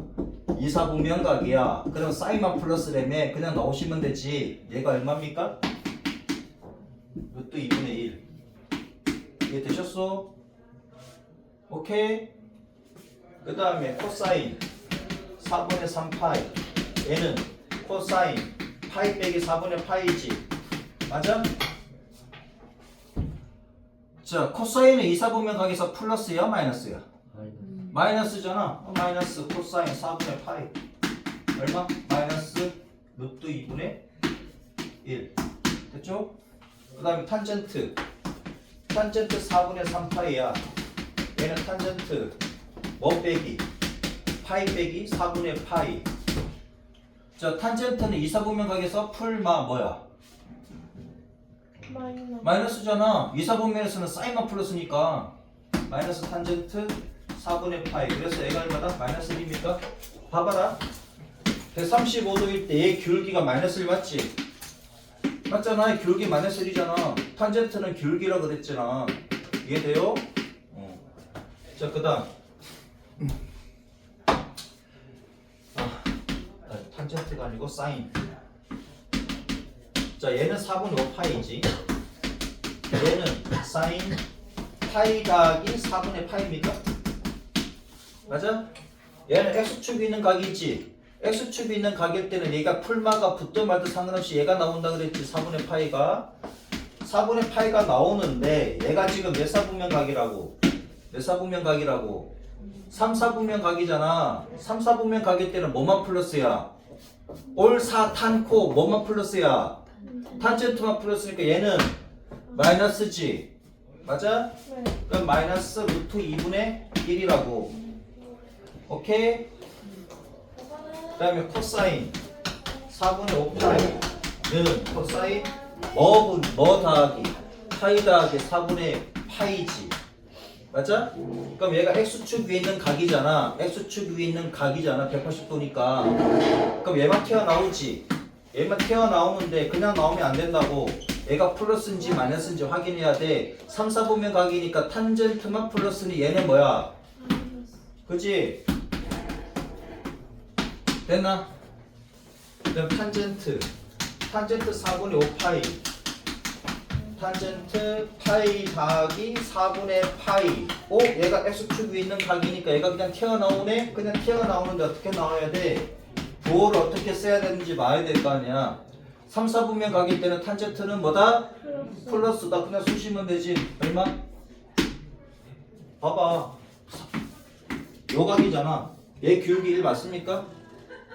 2사분면각이야. 그럼 사인만 플러스라며 그냥 나오시면 되지. 얘가 얼마입니까? 루트 2분의 1. 이해 되셨어? 오케이? 그 다음에 코사인 4분의 3파이. 얘는 코사인 파이 빼기 4분의 파이지. 맞아? 자, 코사인은 2사분면각에서 플러스야 마이너스야? 마이너스잖아. 마이너스 코사인 4분의 파이. 얼마? 마이너스 루트 2분의 1. 됐죠? 그 다음에 탄젠트 4분의 3파이야. 얘는 탄젠트 뭐 빼기? 파이 빼기 4분의 파이. 자, 탄젠트는 2사분면각에서 풀마 뭐야? 마이너스잖아. 2사분면에서는 사인만 플러스니까 마이너스 탄젠트 4분의 파이. 그래서 얘가 얼마다? 마이너스 1입니까? 봐봐라. 135도일 때 얘 기울기가 마이너스 1 맞지? 맞잖아. 기울기 마이너스 1이잖아. 탄젠트는 기울기라 그랬잖아. 이해돼요? 자, 그 다음 탄젠트가 아니고 사인. 자, 얘는 4분의 5파이지. 얘는 사인 파이 더하기 4분의 파이입니까? 맞아? 얘는 x축이 있는 각이 있지. x축이 있는 각일 때는 얘가 풀마가 붙든 말든 상관없이 얘가 나온다 그랬지. 4분의 파이가 4분의 파이가 나오는데 얘가 지금 몇 사분면각이라고? 몇 사분면각이라고? 3사분면각이잖아. 3사분면각일 때는 뭐만 플러스야? 올사탄코 뭐만 플러스야? 탄젠트만 플러스니까 얘는 마이너스지. 맞아? 그럼 마이너스 루트 2분의 1이라고. 오케이? 그 다음에 코사인 4분의 5파이는 코사인 뭐 더하기 파이 더하기 4분의 파이지. 맞아? 그럼 얘가 x축 위에 있는 각이잖아. x축 위에 있는 각이잖아. 180도니까. 그럼 얘만 튀어나오지. 얘만 튀어나오는데 그냥 나오면 안 된다고. 얘가 플러스인지 마이너스인지 확인해야 돼. 3, 4분면 각이니까 탄젠트만 플러스니 얘는 뭐야? 그치? 됐나? 그럼 탄젠트 4분의 5파이 탄젠트 파이 더하기 4분의 파이. 얘가 x축 위에 있는 각이니까 얘가 그냥 튀어나오네? 그냥 튀어나오는데 어떻게 나와야 돼? 뭘 어떻게 써야 되는지 봐야 될 거 아니야. 3, 4분면 각일 때는 탄젠트는 뭐다? 플러스다. 그냥 쑤시면 되지. 얼마? 봐봐. 요 각이잖아. 얘 기울기 1 맞습니까?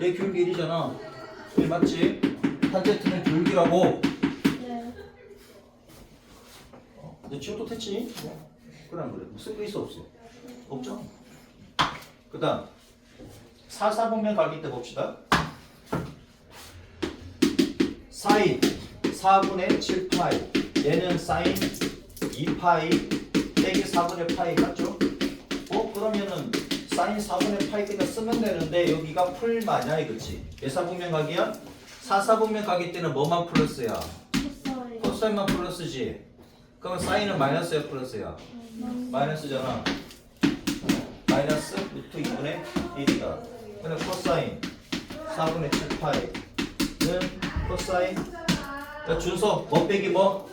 얘 기울기 1이잖아. 1 맞지? 탄젠트는 기울기라고. 근데 지워도 됐지? 그래 안 그래? 쓸 거 있어 없어? 없죠? 그 다음 4, 4분면 각일 때 봅시다. 사인 4분의 7파이. 얘는 사인 2파이 빼기 4분의 파이 맞죠? 그러면은 사인 4분의 파이 그냥 쓰면 되는데 여기가 풀마냐 이거지? 몇 사분면 각이야? 4, 4분면 각일 때는 뭐만 플러스야? 코사인만 플러스지? 그러면 사인은 마이너스야 플러스야? 마이너스잖아. 마이너스 루트 2분의 1이다. 근데 코사인 4분의 7파이는 코사인. 야, 준서 뭐 빼기 뭐?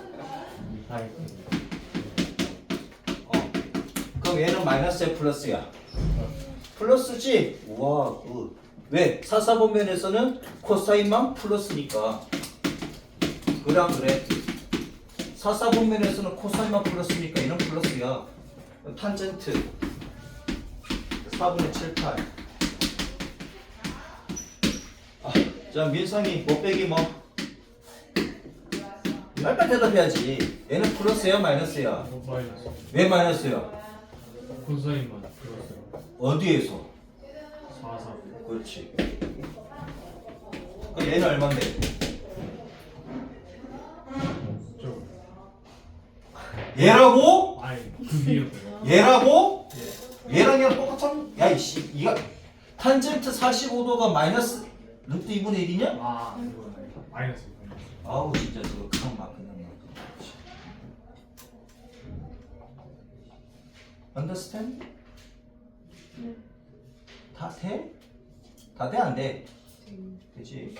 그럼 얘는 마이너스야 플러스야? 플러스지? 우와 굿. 왜? 4, 4분면에서는 코사인만 플러스니까. 그래 안 그래? 4, 4분면에서는 코사인만 플러스니까 얘는 플러스야. 탄젠트 4분의 7파이. 자, 민성이 뭐 빼기 뭐? 빨리 대답해야지. 얘는 플러스야 마이너스야? 마이너스. 왜 마이너스야? 코사인만 플러스. 어디에서? 4, 4. 그렇지. 그럼 얘는 얼만데? 좀. 얘라고? 아니 그 위였어요. 얘라고? 예. 얘랑 얘랑 똑같은? 야 이씨 이가 탄젠트 45도가 마이너스 루트 2분의 1이냐? 아 이거 마이너스. 아우 진짜 저거 그냥 막 그냥 막. Understand? 네. 다 돼? 다 돼? 안 돼? 되지.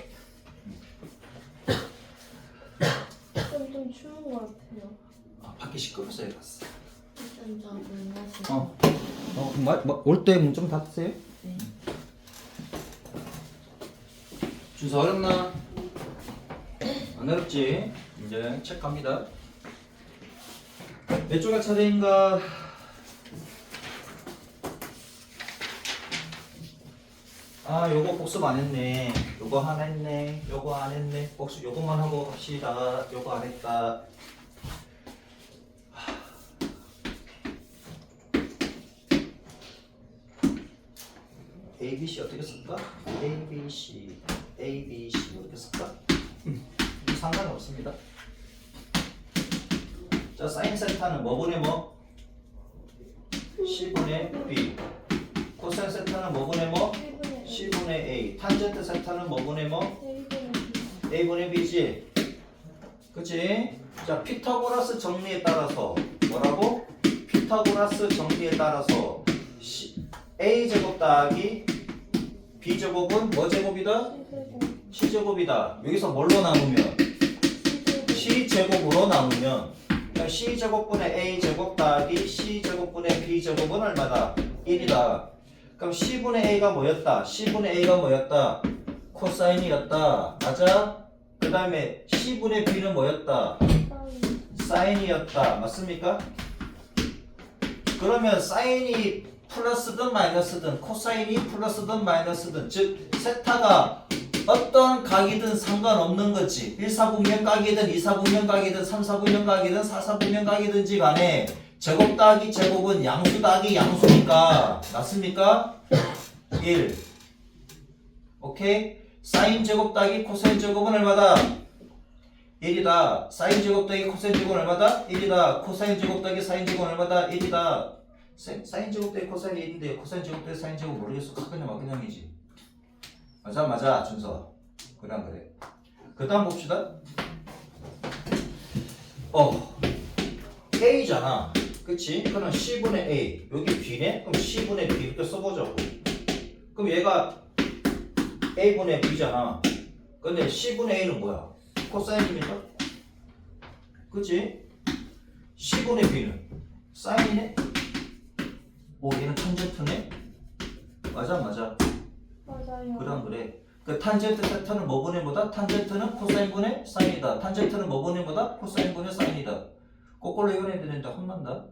좀 추운 것 같아요. 아, 밖에 시끄러워서 해봤어. 일단 저물 마시고. 올 때 문 좀 닫으세요. 네. 준서 어렵나? 안 어렵지? 이제 책 갑니다. 몇 조각 차례인가? 아, 요거 복습 안 했네. 요거 하나 했네. 요거 안 했네. 복습 요거만 하고 갑시다. 요거 안 했다. A, B, C 어떻게 쓸까? A, B, C, A, B, C 어떻게 쓸까? 상관없습니다. 자, 사인 세타는 뭐분의 뭐? C분의 B. 코사인 세타는 뭐분의 뭐? C분의 A. 탄젠트 세타는 뭐분의 뭐? A분의 B지. 그치? 자, 피타고라스 정리에 따라서 뭐라고? 피타고라스 정리에 따라서 A제곱 더하기 B제곱은 뭐 제곱이다? C제곱이다. 여기서 뭘로 나누면? C제곱으로 나누면 C제곱분의 A제곱 더하기 C제곱분의 B제곱은 얼마다? 1이다. 그럼 C분의 A가 뭐였다? C분의 A가 뭐였다? 코사인이었다. 맞아? 그 다음에 C분의 B는 뭐였다? 사인이었다. 맞습니까? 그러면 사인이 플러스든 마이너스든 코사인이 플러스든 마이너스든 즉 세타가 어떤 각이든 상관없는 거지. 1사분면 각이든 2사분면 각이든 3사분면 각이든 4사분면 각이든지 간에 제곱 더하기 제곱은 양수 더하기 양수니까 맞습니까? 1 오케이? 사인 제곱 더하기 코사인 제곱은 얼마다? 1이다. 사인 제곱 더하기 코사인 제곱은 얼마다? 1이다. 코사인 제곱 더하기 사인 제곱은 얼마다? 1이다. 사인 제곱 더하기 코사인이 1인데 코사인 제곱 더하기 사인 제곱 모르겠어. 그냥 막그냥이지. 맞아 준서. 그래. 그 다음 봅시다. A잖아. 그치? 그럼 C분의 A 여기 B네? 그럼 C분의 B 이렇게 써보자고. 그럼 얘가 A분의 B잖아. 근데 C분의 A는 뭐야? 코사인입니까? 그치? C분의 B는 사인이네? 오, 얘는 탄젠트네? 맞아. 맞아요. 그래. 그 탄젠트 세타는 뭐분의 뭐다? 탄젠트는 코사인분의 사인이다. 탄젠트는 뭐분의 뭐다? 코사인분의 사인이다. 거꾸로 이혼해야 되는데 혼난다.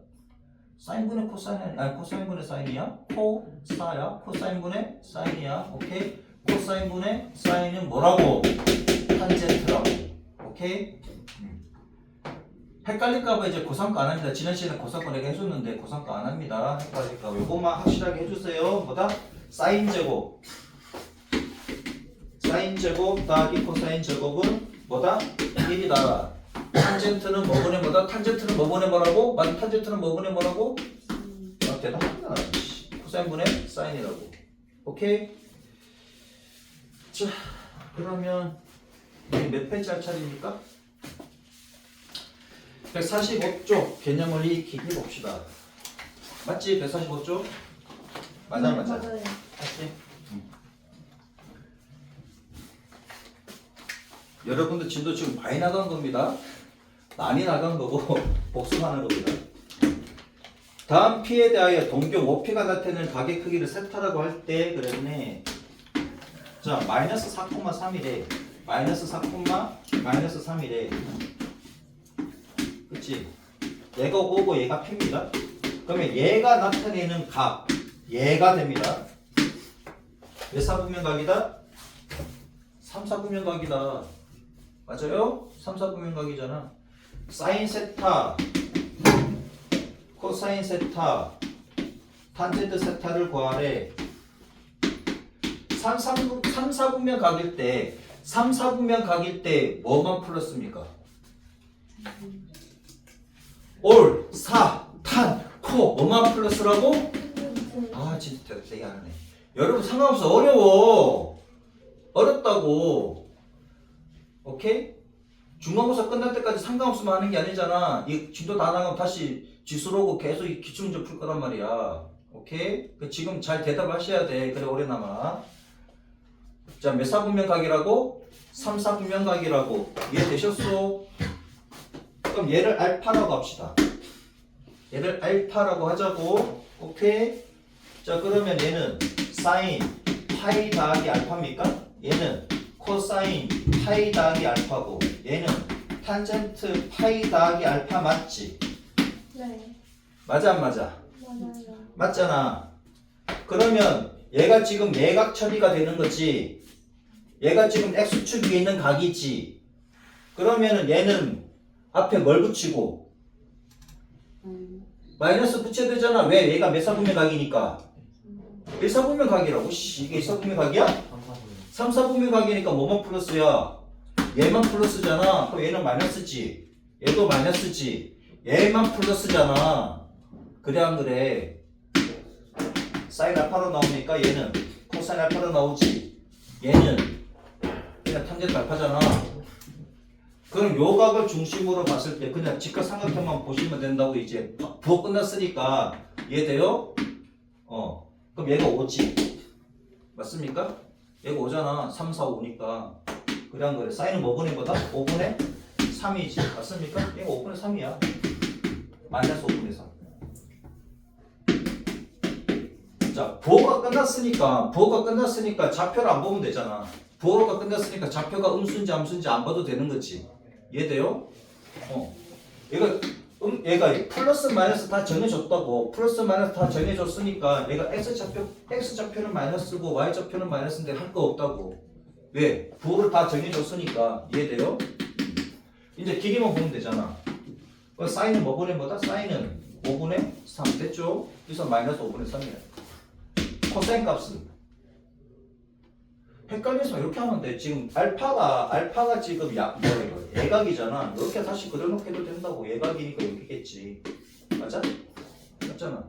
사인분의 코사인 아니 코사인분의 사인이야? 코사야. 코사인분의 사인이야. 오케이? 코사인분의 사인은 뭐라고? 탄젠트라고. 오케이? 헷갈릴까봐 이제 고상과 안 합니다. 지난 시간에 고상과 내가 해줬는데 고상과 안 합니다. 헷갈릴까봐 요것만 확실하게 해주세요. 뭐다? 사인 제곱 더하기 코사인 제곱은 뭐다? 1이다. 탄젠트는 뭐분의 뭐다? 탄젠트는 뭐분의 뭐라고? 맞아, 탄젠트는 뭐분의 뭐라고? 대답한다. 코사인분의 사인이라고. 오케이? 자, 그러면 우리 몇 페이지 할 차례입니까? 145쪽 개념원리 익히기 봅시다. 맞지? 145쪽? 맞아. 맞아요. 맞지? 여러분들 진도 지금 많이 나간 겁니다. 많이 나간 거고 복습하는 겁니다. 다음 P에 대하여 동경 OP가 나타내는 가게 크기를 세타라고 할 때 그랬네. 자, 마이너스 4,3이래. 마이너스 3이래. 그치? 얘가 O고 얘가 P입니다. 그러면 얘가 나타내는 각, 얘가 됩니다. 몇 사분면 각이다? 3사분면 각이다. 맞아요? 3사분면 각이잖아. 사인 세타, 코사인 세타, 탄젠트 세타를 구하래. 3사분면 각일 때 뭐만 풀었습니까? 올, 사, 탄, 코 뭐만 플러스라고? 아 진짜 되게 안 하네. 여러분 상관없어. 어려워. 어렵다고. 오케이? 중간고사 끝날 때까지 상관없으면 하는 게 아니잖아. 이 진도 다 나가면 다시 지수로 오고 계속 이 기출문제 풀 거란 말이야. 오케이? 지금 잘 대답하셔야 돼. 그래 오래 남아. 자, 몇 사분면 각이라고? 3, 4분면 각이라고. 이해되셨어? 그럼 얘를 알파라고 합시다. 얘를 알파라고 하자고. 오케이? 자, 그러면 얘는 사인 파이 더하기 알파입니까? 얘는 코사인 파이 더하기 알파고, 얘는 탄젠트 파이 더하기 알파 맞지? 네. 맞아 안 맞아? 맞아요. 맞잖아. 그러면 얘가 지금 예각 처리가 되는 거지. 얘가 지금 x축 위에 있는 각이지. 그러면은 얘는 앞에 뭘 붙이고? 마이너스 붙여야 되잖아. 왜? 얘가 몇 사분면 각이니까. 1사분면 각이라고. 씨, 이게 1사분면 각이야? 3, 4분면 각이니까 뭐만 플러스야? 얘만 플러스잖아. 그럼 얘는 마이너스지. 얘도 마이너스지. 얘만 플러스잖아. 그래 안 그래? 사인 알파로 나오니까 얘는 코사인 알파로 나오지. 얘는 그냥 탄젠트 알파잖아. 그럼 요 각을 중심으로 봤을 때 그냥 직각삼각형만 보시면 된다고. 이제 부호 끝났으니까 이해돼요? 그럼 얘가 5지. 맞습니까? 얘가 5잖아. 3, 4, 5니까. 그래 안 그래? 사인은 뭐 분의 보다? 5분의 3이지. 맞습니까? 얘가 5분의 3이야. 마이너스 5분의 3. 자, 부호가 끝났으니까 좌표를 안 보면 되잖아. 부호가 끝났으니까 좌표가 음수인지 암수인지 안 봐도 되는 거지. 이해돼요? 얘가 플러스 마이너스 다 정해줬다고. 플러스 마이너스 다 정해줬으니까 얘가 x좌표는 마이너스고 y좌표는 마이너스인데 할 거 없다고. 왜? 부호를 다 정해줬으니까. 이해돼요? 이제 길이만 보면 되잖아. 사인은 뭐 분의 뭐다? 사인은 5분의 3 됐죠? 그래서 마이너스 5분의 3이야. 코사인 값은 헷갈려서 이렇게 하면 돼. 지금 알파가 지금 예각이잖아. 이렇게 다시 그려놓게도 된다고. 예각이니까 여기겠지. 맞아? 맞잖아.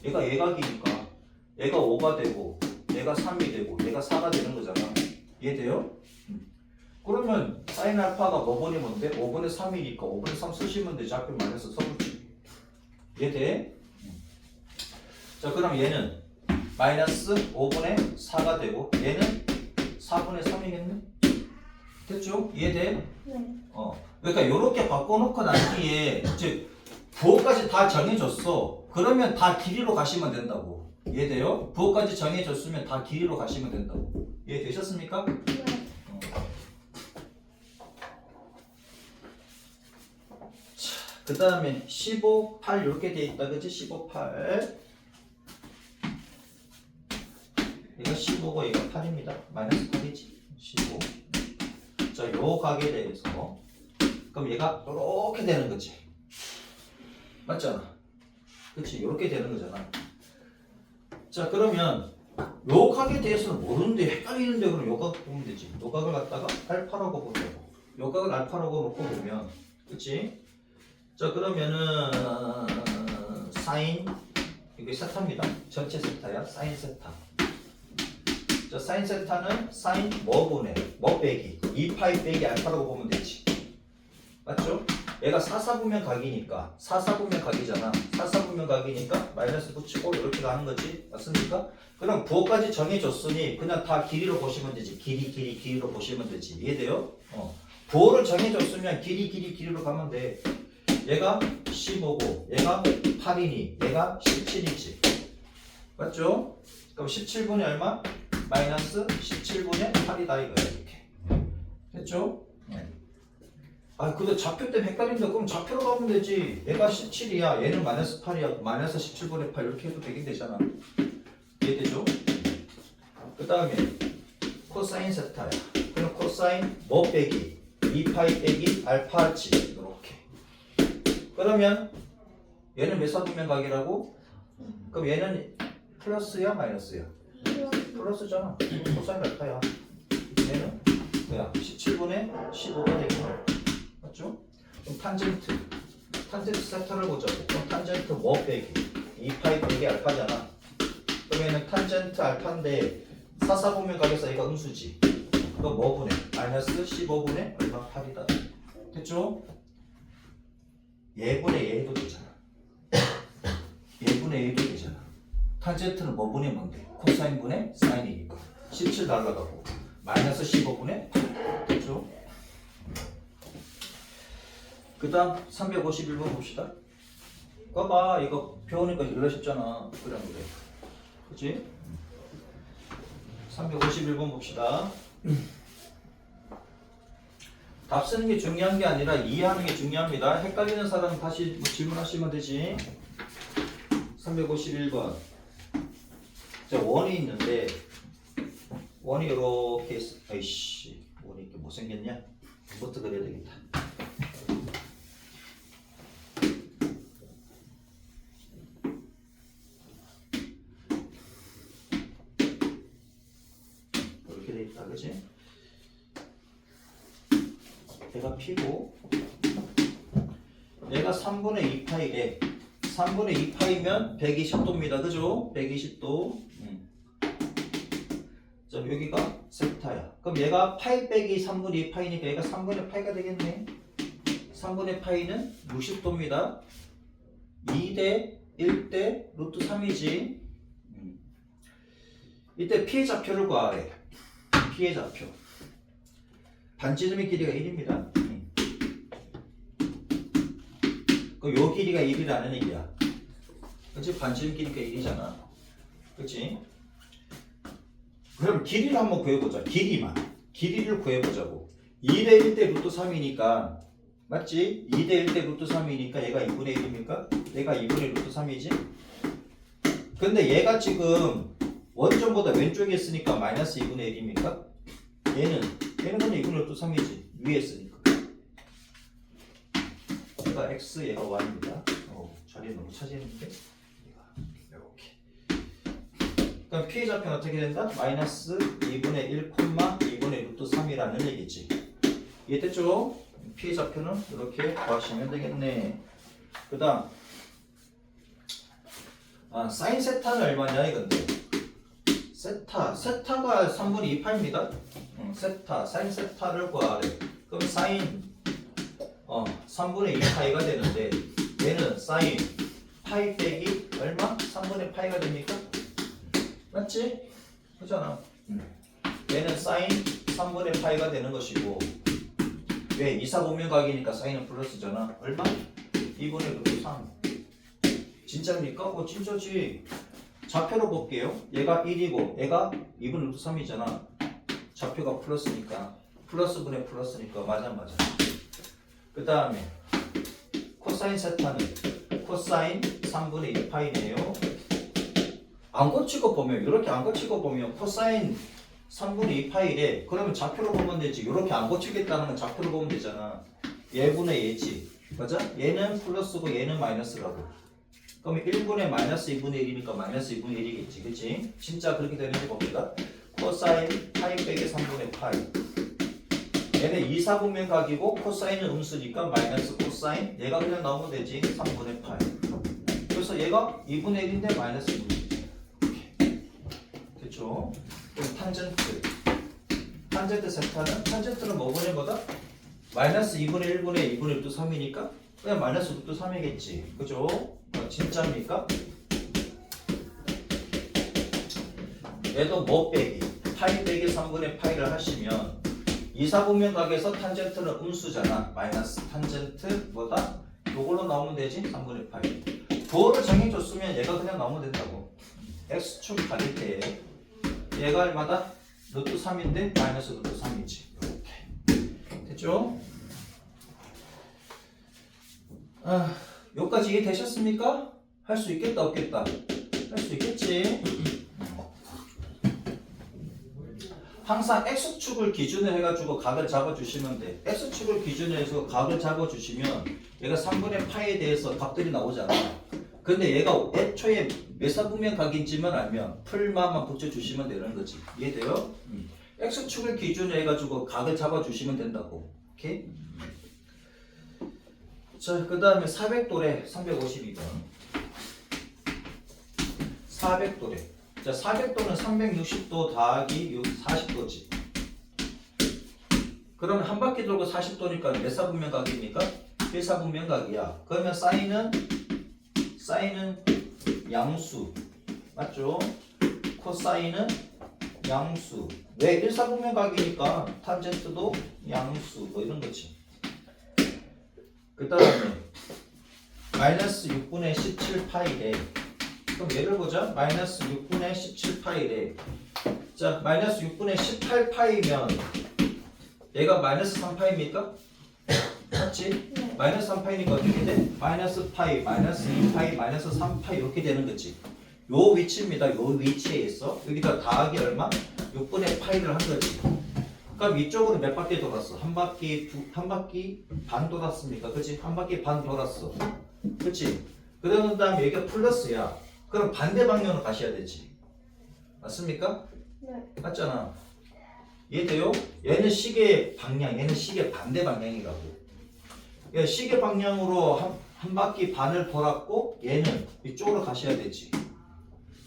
얘가 예각이니까 얘가 5가 되고 얘가 3이 되고 얘가 4가 되는 거잖아. 이해돼요? 그러면 사인 알파가 뭐 번이 뭔데? 5분의 3이니까 5분의 3 쓰시면 되지. 앞에 마이너스 써붙이. 이해돼? 자, 그럼 얘는 마이너스 5분의 4가 되고 얘는 4분의 3이겠네? 됐죠? 이해돼? 네. 그러니까 이렇게 바꿔놓고 난 뒤에 즉 부호까지 다 정해줬어. 그러면 다 길이로 가시면 된다고. 이해돼요? 부호까지 정해줬으면 다 길이로 가시면 된다고. 이해되셨습니까? 네. 그 다음에 15, 8 이렇게 돼 있다. 그치? 15, 8 얘가 15고 얘가 8입니다. 마이너스 8이지. 15. 자, 요 각에 대해서 그럼 얘가 요렇게 되는 거지. 맞잖아. 그치? 요렇게 되는 거잖아. 자, 그러면 요 각에 대해서는 모르는데 헷갈리는데 그럼 요 각 보면 되지. 요 각을 갖다가 알파라고 보자고. 요 각을 알파라고 놓고 보면 그치? 자, 그러면은 사인 이게 세타입니다. 전체 세타야. 사인 세타. 자, 사인 세타는 사인 뭐분의 뭐 빼기 2파이 빼기 알파라고 보면 되지. 맞죠? 얘가 4사분면 각이니까 4사분면 각이잖아. 4사분면 각이니까 마이너스 붙이고 이렇게 가는 거지. 맞습니까? 그럼 부호까지 정해줬으니 그냥 다 길이로 보시면 되지. 길이로 보시면 되지. 이해돼요? 부호를 정해줬으면 길이로 가면 돼. 얘가 15고 얘가 8이니 얘가 17이지. 맞죠? 그럼 17분의 얼마? 마이너스 17분의 8이다 이거야. 이렇게 됐죠? 네. 근데 좌표 때문에 헷갈린다. 그럼 좌표로 가면 되지. 얘가 17이야 얘는 마이너스 8이야 마이너스 17분의 8 이렇게 해도 되긴 되잖아. 이해되죠? 그 다음에 코사인 세타야. 그럼 코사인 뭐 빼기 2파이 빼기 알파지. 이렇게. 그러면 얘는 몇 사분면 각이라고? 그럼 얘는 플러스야 마이너스야? 플러스잖아. 코사인 알파야. 얘는 뭐야? 17분의 15가 되겠네. 맞죠? 그럼 탄젠트 세타를 보자고. 그럼 탄젠트 뭐 빼기 2파이 빼기 알파잖아. 그럼 얘는 탄젠트 알파인데 4사분면 각에서 얘가 음수지. 그럼 뭐 분의? 마이너스 15분의 얼마? 8이다. 됐죠? 예분의 예 해도 되잖아. 예분의 예도 되잖아. 탄젠트는 뭐 분의 돼? 코사인 분의 사인이니까 17 날라가고 마이너스 15분의 8 됐죠? 그 다음 351번 봅시다. 봐봐 이거 배우니까 일러 쉽잖아. 그래 그치? 351번 봅시다. 답 쓰는 게 중요한 게 아니라 이해하는 게 중요합니다. 헷갈리는 사람은 다시 뭐 질문하시면 되지. 351번. 자, 원이 있는데 원이 이렇게 아이씨 원이 이렇게 못생겼냐? 이것도 그려야 되겠다. 이렇게 돼 있다, 그치? 얘가 P고 얘가 3분의 2파이래. 3분의 2파이면 120도입니다. 그죠? 120도. 자, 여기가 세타야. 그럼 얘가 파이 빼기 3분의 2파이니까 얘가 3분의 파이가 되겠네. 3분의 파이는 60도입니다. 2대 1대 루트 3이지. 이때 P의 좌표를 구하래. P의 좌표. 반지름의 길이가 1입니다. 그럼 요 길이가 1이라는 얘기야. 그치? 반지름 길이가 1이잖아. 그치? 그럼 길이를 한번 구해보자. 길이만. 길이를 구해보자고. 2대 1대 루트 3이니까 맞지? 2대 1대 루트 3이니까 얘가 2분의 1입니까? 얘가 2분의 루트 3이지? 근데 얘가 지금 원점보다 왼쪽에 있으니까 마이너스 2분의 1입니까? 얘는 그냥 2분의 루트 3이지. 위에 있으니까. 얘가 x, 얘가 y입니다. 자리 너무 차지했는데? 이렇게. 그럼 P의 좌표는 어떻게 된다? 마이너스 2분의 1, 2분의 루트 3이라는 얘기지. 이해됐죠? P의 좌표는 이렇게 구하시면 되겠네. 그 다음 사인 세타는 얼마냐 이건데 세타가 3분의 2파입니다. 사인 세타를 구하래. 그럼 사인 3분의 2파이가 되는데 얘는 사인 파이 빼기 얼마? 3분의 파이가 됩니까? 맞지? 그잖아. 얘는 사인 3분의 파이가 되는 것이고 왜? 이사분면각이니까 사인은 플러스잖아. 얼마? 2분의 루트 3. 진짜입니까? 진짜지. 좌표로 볼게요. 얘가 1이고 얘가 2분의 루트 3이잖아. 좌표가 플러스니까 플러스분의 플러스니까 맞아. 그 다음에 코사인 세타는 코사인 3분의 2파이네요. 안 고치고 보면 이렇게 안 고치고 보면 코사인 3분의 2파이래. 그러면 좌표로 보면 되지. 이렇게 안 고치겠다는 건 좌표로 보면 되잖아. 얘분의 얘지. 맞아? 얘는 플러스고 얘는 마이너스라고. 그러면 1분의 마이너스 2분의 1이니까 마이너스 2분의 1이겠지. 그치? 진짜 그렇게 되는지 봅니다. 코사인 파이 빼기 3분의 파이. 얘는 2, 4분면각이고 코사인은 음수니까 마이너스 코사인. 얘가 그냥 나오면 되지. 3분의 파이. 그래서 얘가 2분의 1인데 마이너스 2분의 1. 됐죠? 그럼 탄젠트 세타는 탄젠트는 뭐분의 뭐다? 마이너스 2분의 1분의 2분의 루트 3이니까 그냥 마이너스 루트 3이겠지. 그죠? 진짜입니까? 얘도 뭐 빼기? 파이 빼기 3분의 파이를 하시면 2, 4분면각에서 탄젠트는 음수잖아. 마이너스 탄젠트 뭐다? 요걸로 나오면 되지? 3분의 파이. 부호를 정해줬으면 얘가 그냥 나오면 된다고. x축 가릴 때 얘가 얼마다? 루트 3인데 마이너스 루트 3이지. 이렇게. 됐죠? 여기까지 이해되셨습니까? 할 수 있겠다 없겠다? 할 수 있겠지. 항상 x축을 기준으로 해가지고 각을 잡아주시면 돼. x축을 기준으로 해서 각을 잡아주시면 얘가 3분의 파이에 대해서 값들이 나오잖아. 근데 얘가 애초에 몇 사분면 각인지만 알면 풀만만 붙여주시면 되는 거지. 이해돼요? x축을 기준으로 해가지고 각을 잡아주시면 된다고. 오케이? 자, 그 다음에 400도래 352번. 400도래. 자, 400도는 360도 더하기 40도지. 그러면 한 바퀴 돌고 40도니까 몇 사분면각입니까? 1사분면각이야. 그러면 사인은 양수 맞죠? 코사인은 양수. 왜? 일사분면각이니까 탄젠트도 양수. 뭐 이런 거지. 그 다음에 마이너스 6분의 17파이래. 그럼 얘를 보자. 마이너스 6분의 17파이래. 자, 마이너스 6분의 18파이면 얘가 마이너스 3파입니까? 맞지? 네. 마이너스 3파이니까 어떻게 돼? 마이너스 파이, 마이너스 2파이, 마이너스 3파이 이렇게 되는 거지. 요 위치입니다. 요 위치에 있어. 여기다 더하기 얼마? 6분의 파이를 한 거지. 그럼 이쪽으로 몇 바퀴 돌았어? 한 바퀴 반 돌았습니까? 그치? 한 바퀴 반 돌았어. 그치? 그런 다음에 여기가 플러스야. 그럼 반대 방향으로 가셔야 되지. 맞습니까? 네. 맞잖아. 이해돼요? 얘는 시계 방향, 얘는 시계 반대 방향이라고. 얘 시계 방향으로 한 바퀴 반을 돌았고 얘는 이쪽으로 가셔야 되지.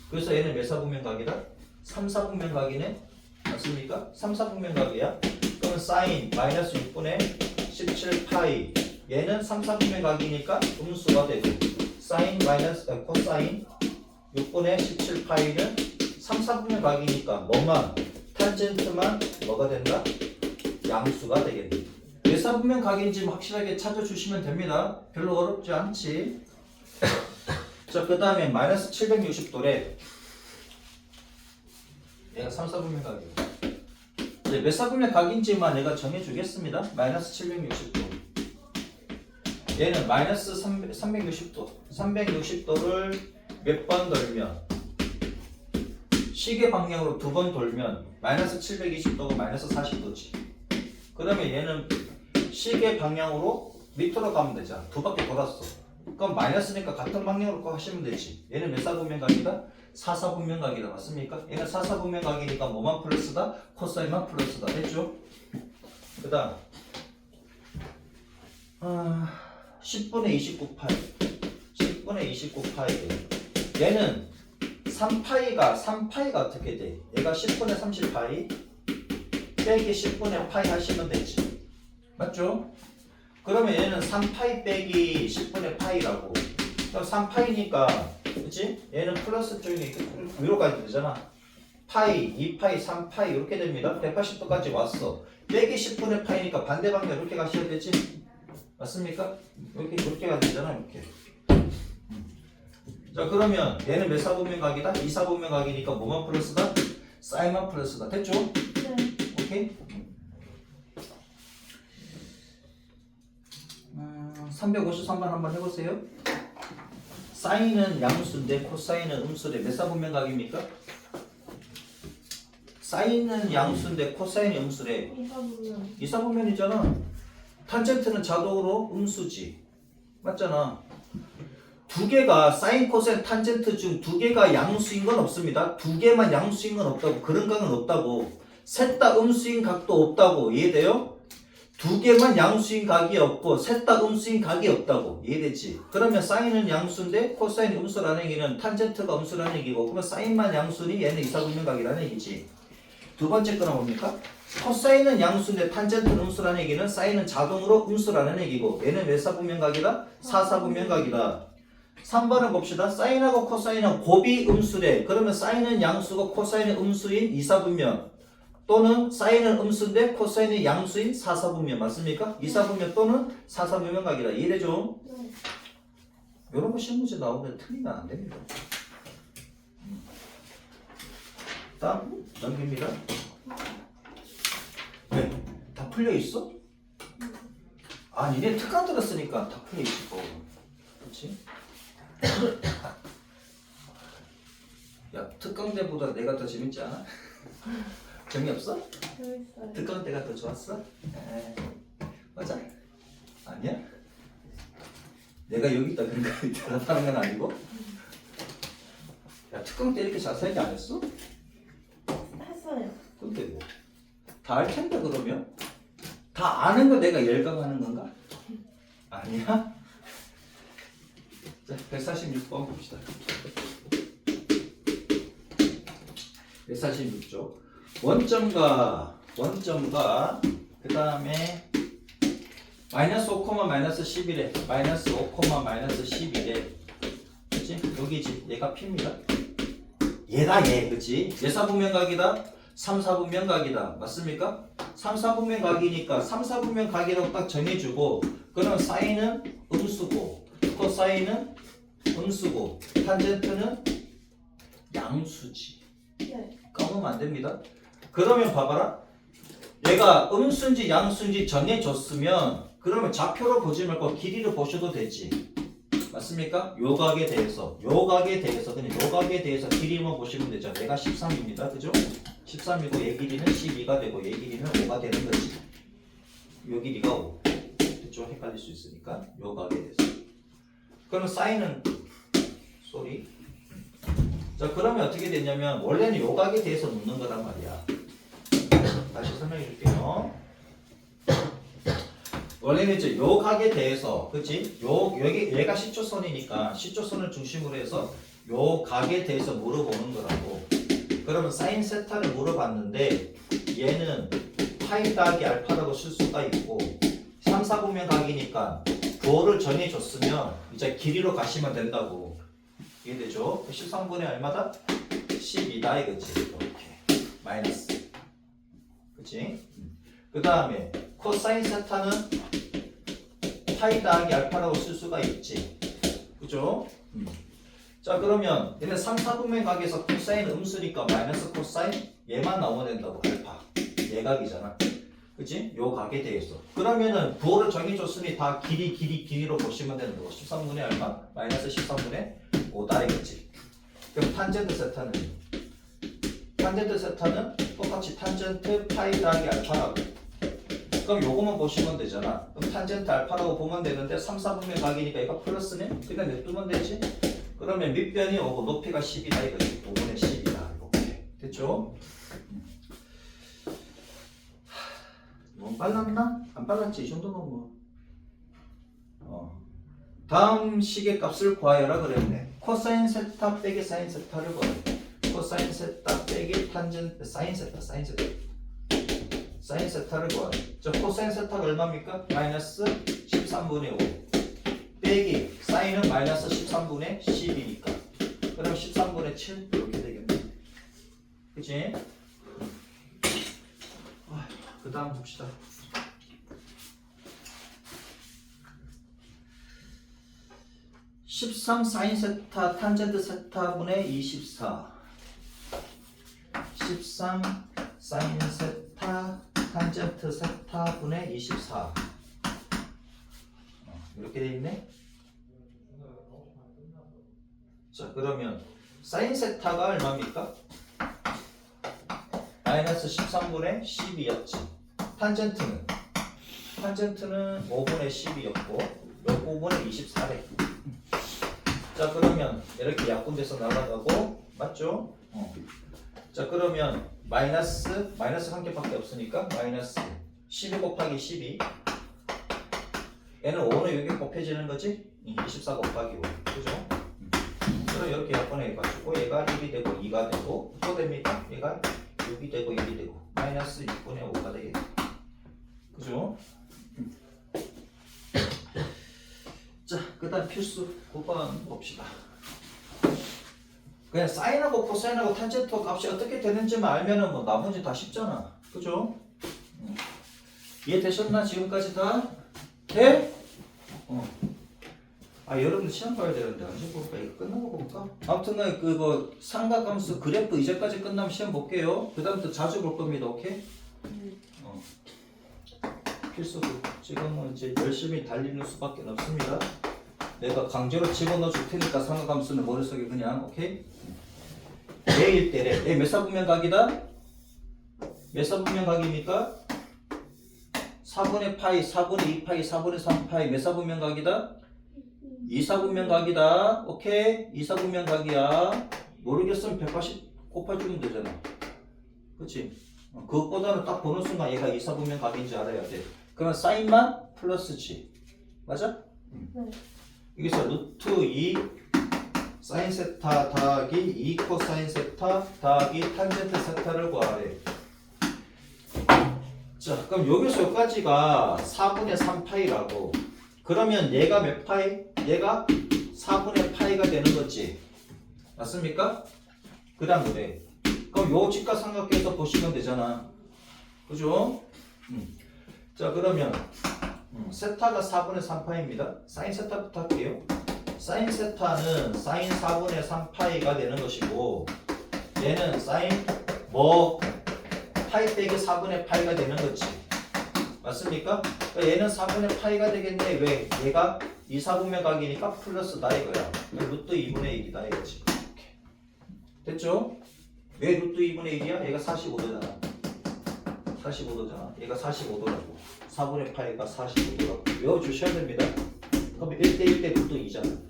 그래서 얘는 몇 사분면각이다? 3사분면각이네? 맞습니까? 3사분면각이야. 그러면 사인 마이너스 6분의 17파이 얘는 3사분면각이니까 음수가 되고 사인 마이너스 코사인 6분의 17파이는 3사분면각이니까 뭐만? 탄젠트만 뭐가 된다? 양수가 되겠네. 몇 사분면각인지 확실하게 찾아주시면 됩니다. 별로 어렵지 않지. 자, 그 다음에 마이너스 760도래. 얘가 3사분면각이에요. 이제 몇 사분면각인지만 내가 정해주겠습니다. 마이너스 760도. 얘는 마이너스 360도. 360도를 몇 번 돌면 시계 방향으로 두 번 돌면 마이너스 720도가 마이너스 40도지. 그러면 얘는 시계 방향으로 밑으로 가면 되잖아. 두 바퀴 돌았어. 그럼 마이너스니까 같은 방향으로 하시면 되지. 얘는 몇 사분면각이다? 4사분면각이다. 맞습니까? 얘는 4사분면각이니까 뭐만 플러스다? 코사인만 플러스다. 됐죠? 그 다음 10분의 29파이 10분의 29파이 얘는 3파이가 어떻게 돼? 얘가 10분의 30파이 빼기 10분의 파이 하시면 되지. 맞죠? 그러면 얘는 3파이 빼기 10분의 파이라고. 그럼 3파이니까 그치? 얘는 플러스 쪽이 위로 가야 되잖아. 파이, 2파이, 3파이 이렇게 됩니다. 180도까지 왔어. 빼기 10분의 파이니까 반대 방향 이렇게 가셔야 되지. 맞습니까? 이렇게 가야 되잖아. 이렇게. 자, 그러면 얘는 몇 사분면각이다? 2사분면각이니까 뭐만 플러스다? 사인만 플러스다. 됐죠? 네. 오케이? 353번 한번 해보세요. 사인은 양수인데 코사인은 음수래. 몇 사분면각입니까? 사인은 양수인데 코사인이 음수래. 2사분면. 2사분면이잖아. 탄젠트는 자동으로 음수지. 맞잖아. 두 개가 사인, 코사인, 탄젠트 중 두 개가 양수인 건 없습니다. 두 개만 양수인 건 없다고. 그런 각은 없다고. 셋 다 음수인 각도 없다고. 이해돼요? 두 개만 양수인 각이 없고 셋 다 음수인 각이 없다고. 이해되지? 그러면 사인은 양수인데 코사인이 음수라는 얘기는 탄젠트가 음수라는 얘기고 그러면 사인만 양수니 얘는 이사분면각이라는 얘기지. 두 번째 거는 뭡니까? 코사인은 양수인데 탄젠트는 음수라는 얘기는 사인은 자동으로 음수라는 얘기고 얘는 몇 사분면각이다? 4사분면각이다. 3번을 봅시다. 사인하고 코사인은 곱이 음수래. 그러면 사인은 양수고 코사인은 음수인 2사분면 또는 사인은 음수인데 코사인이 양수인 4사분면 맞습니까? 2사분면 또는 4사분면각이다. 이해되죠? 네. 이런 거 시험 문제 나오면 틀리면 안 됩니다. 다음 넘깁니다. 네, 다 풀려 있어? 아, 니네 특강 들었으니까 다 풀려 있을 거고. 그렇지? 야, 특강 때보다 내가 더 재밌지 않아? 재미없어? 재밌어요. 특강 때가 더 좋았어? 에이, 맞아? 아니야? 내가 여기 있다 그런 거 대답하는 건 아니고? 야, 특강 때 이렇게 자세하게 안 했어? 했어요. 근데 뭐? 다 알 텐데 그러면? 다 아는 거 내가 열강하는 건가? 아니야? 자, 146번 봅시다. 146쪽. 원점과 그 다음에 마이너스 5, 마이너스 11에 마이너스 5, 마이너스 11에 그치? 여기지. 얘가 P입니다. 얘다 얘, 그치? 얘 4분면 각이다. 3, 4분면 각이다. 맞습니까? 3, 4분면 각이니까 3, 4분면 각이라고 딱 정해주고 그럼 사인은 음수고 코사인은 음수고 탄젠트는 양수지. 네. 까먹으면 안 됩니다. 그러면 봐봐라. 얘가 음수인지 양수인지 정해줬으면 그러면 좌표로 보지 말고 길이를 보셔도 되지. 맞습니까? 요 각에 대해서 그냥 요 각에 대해서 길이만 보시면 되죠. 얘가 13입니다. 그죠? 13이고 얘 길이는 12가 되고 얘 길이는 5가 되는 거지. 요 길이가 5. 그죠? 헷갈릴 수 있으니까 요 각에 대해서. 그럼 사인은 자 그러면 어떻게 되냐면 원래는 요 각에 대해서 묻는 거란 말이야. 다시 설명해 줄게요. 원래는 이제 요 각에 대해서, 그치? 여기 얘가 시초선이니까 시초선을 중심으로 해서 요 각에 대해서 물어보는 거라고. 그러면 사인 세타를 물어봤는데 얘는 파이 더하기 알파라고 쓸 수가 있고 3, 4분면 각이니까 부호를 정해줬으면 이제 길이로 가시면 된다고. 이해되죠? 13분의 얼마다? 12다 이거지. 이렇게 마이너스. 그치? 그 다음에 코사인 세타는 파이 더하기 알파라고 쓸 수가 있지. 그죠? 자 그러면 얘는 3, 4분면 각에서 코사인 음수니까 마이너스 코사인 얘만 나오면 된다고. 알파 얘각이잖아. 그치? 요 각에 대해서 그러면은 부호를 정해줬으니 다 길이로 보시면 되는 거고 13분의 얼마? 마이너스 13분의 5다 이거지. 그럼 탄젠트 세타는 똑같이 탄젠트 파이 더하기 알파라고. 그럼 요거만 보시면 되잖아. 그럼 탄젠트 알파라고 보면 되는데 3, 4분면 각이니까 얘가 플러스네? 그냥 냅두면 되지. 그러면 밑변이 오고 높이가 10이다 이거지. 5분의 10이다 이렇게. 됐죠? 너무 빨랐나? 안 빨랐지? 이 정도면 뭐. 다음 식의 값을 구하여라 그랬네. 코사인 세타 빼기 사인 세타를 구하래. 코사인 세타 빼기 탄젠트 사인 세타를 구하래. 자, 코사인 세타가 얼마입니까? 마이너스 13분의 5 빼기 사인은 마이너스 13분의 10이니까 그럼 13분의 7 이렇게 되겠네. 그치? 그 다음 봅시다. 13 사인 세타 탄젠트 세타분의 24 13 사인 세타 탄젠트 세타분의 24 이렇게 돼 있네. 자 그러면 사인 세타가 얼마입니까? 마이너스 13분의 12였지. 탄젠트는 5분의 10이었고 요 5분의 24래. 자 그러면 이렇게 약분돼서 날아가고 맞죠? 자 그러면 마이너스 한 개밖에 없으니까 마이너스 12 곱하기 12 얘는 5는 여기 곱해지는 거지? 24 곱하기 5 그죠? 그럼 이렇게 약분해가지고 얘가 1이 되고 2가 되고 또 됩니까? 얘가 6이 되고 1이 되고 마이너스 6분의 5가 되겠네. 그죠? 자, 그 다음 필수 9번 봅시다. 그냥 사인하고 코사인하고 탄젠트 값이 어떻게 되는지만 알면은 뭐 나머지 다 쉽잖아. 그죠? 이해되셨나? 지금까지 다? 돼? 여러분들 시험 봐야 되는데 언제 볼까? 이거 끝나고 볼까? 아무튼 그거 삼각함수 그래프 이제까지 끝나면 시험 볼게요. 그 다음부터 자주 볼 겁니다. 오케이? 필수 지금은 이제 열심히 달리는 수밖에 없습니다. 내가 강제로 집어넣어 줄 테니까 삼각함수는 머릿속에 그냥 오케이? 얘일 때래. 얘 몇 사분면 각이다? 몇 사분면 각입니까? 4분의 파이, 4분의 2파이, 4분의 3파이 몇 사분면 각이다? 2사분면 각이다. 오케이? 2사분면 각이야. 모르겠으면 180 곱해주면 되잖아. 그치? 그것보다는 딱 보는 순간 얘가 2사분면 각인지 알아야 돼. 그럼 사인만 플러스지. 맞아? 네. 여기서 루트 2 사인 세타 더하기 2 코사인 세타 더하기 탄젠트 세타를 구하래. 자, 그럼 여기서 여기까지가 4분의 3파이라고. 그러면 얘가 몇 파이? 얘가 4분의 파이가 되는 거지. 맞습니까? 그다음 그래. 그럼 요 직각삼각형에서 보시면 되잖아. 그죠? 자 그러면 세타가 4분의 3파입니다. 사인 세타부터 할게요. 사인 세타는 사인 4분의 3파이가 되는 것이고 얘는 사인 뭐 파이 빼기 4분의 파이가 되는 거지. 맞습니까? 그러니까 얘는 4분의 파이가 되겠네. 왜? 얘가 2, 4분의 각이니까 플러스다 이거야. 루트 2분의 1이다 이거지. 됐죠? 왜 루트 2분의 1이야? 얘가 45도잖아. 45도잖아. 얘가 45도라고. 4분의 파이가 45도라고. 외워주셔야 됩니다. 그럼 1대 1대 루트 2잖아.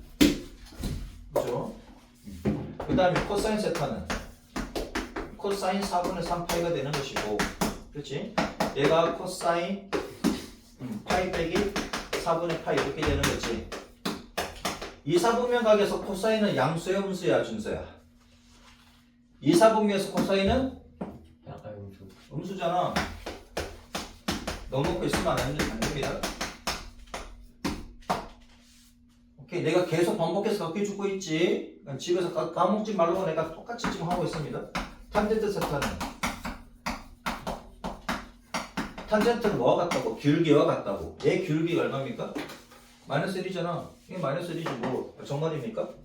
그죠? 그 다음에 코사인 세타는 코사인 4분의 3파이가 되는 것이고, 그렇지? 얘가 코사인 파이 빼기 4분의 파이 이렇게 되는 거지. 2, 4분면각에서 코사인은 양수야 음수야 준수야? 2, 4분면에서 코사인은 약간 음수. 음수잖아. 넣어놓고 있으면 안 됩니다. 오케이, 내가 계속 반복해서 가르쳐주고 있지. 집에서 까먹지 말라고 내가 똑같이 지금 하고 있습니다. 탄젠트 세타는 탄젠트는 뭐와 같다고? 기울기와 같다고. 얘 기울기가 얼마입니까? 마이너스 1이잖아. 이게 마이너스 1이지 뭐 정말입니까?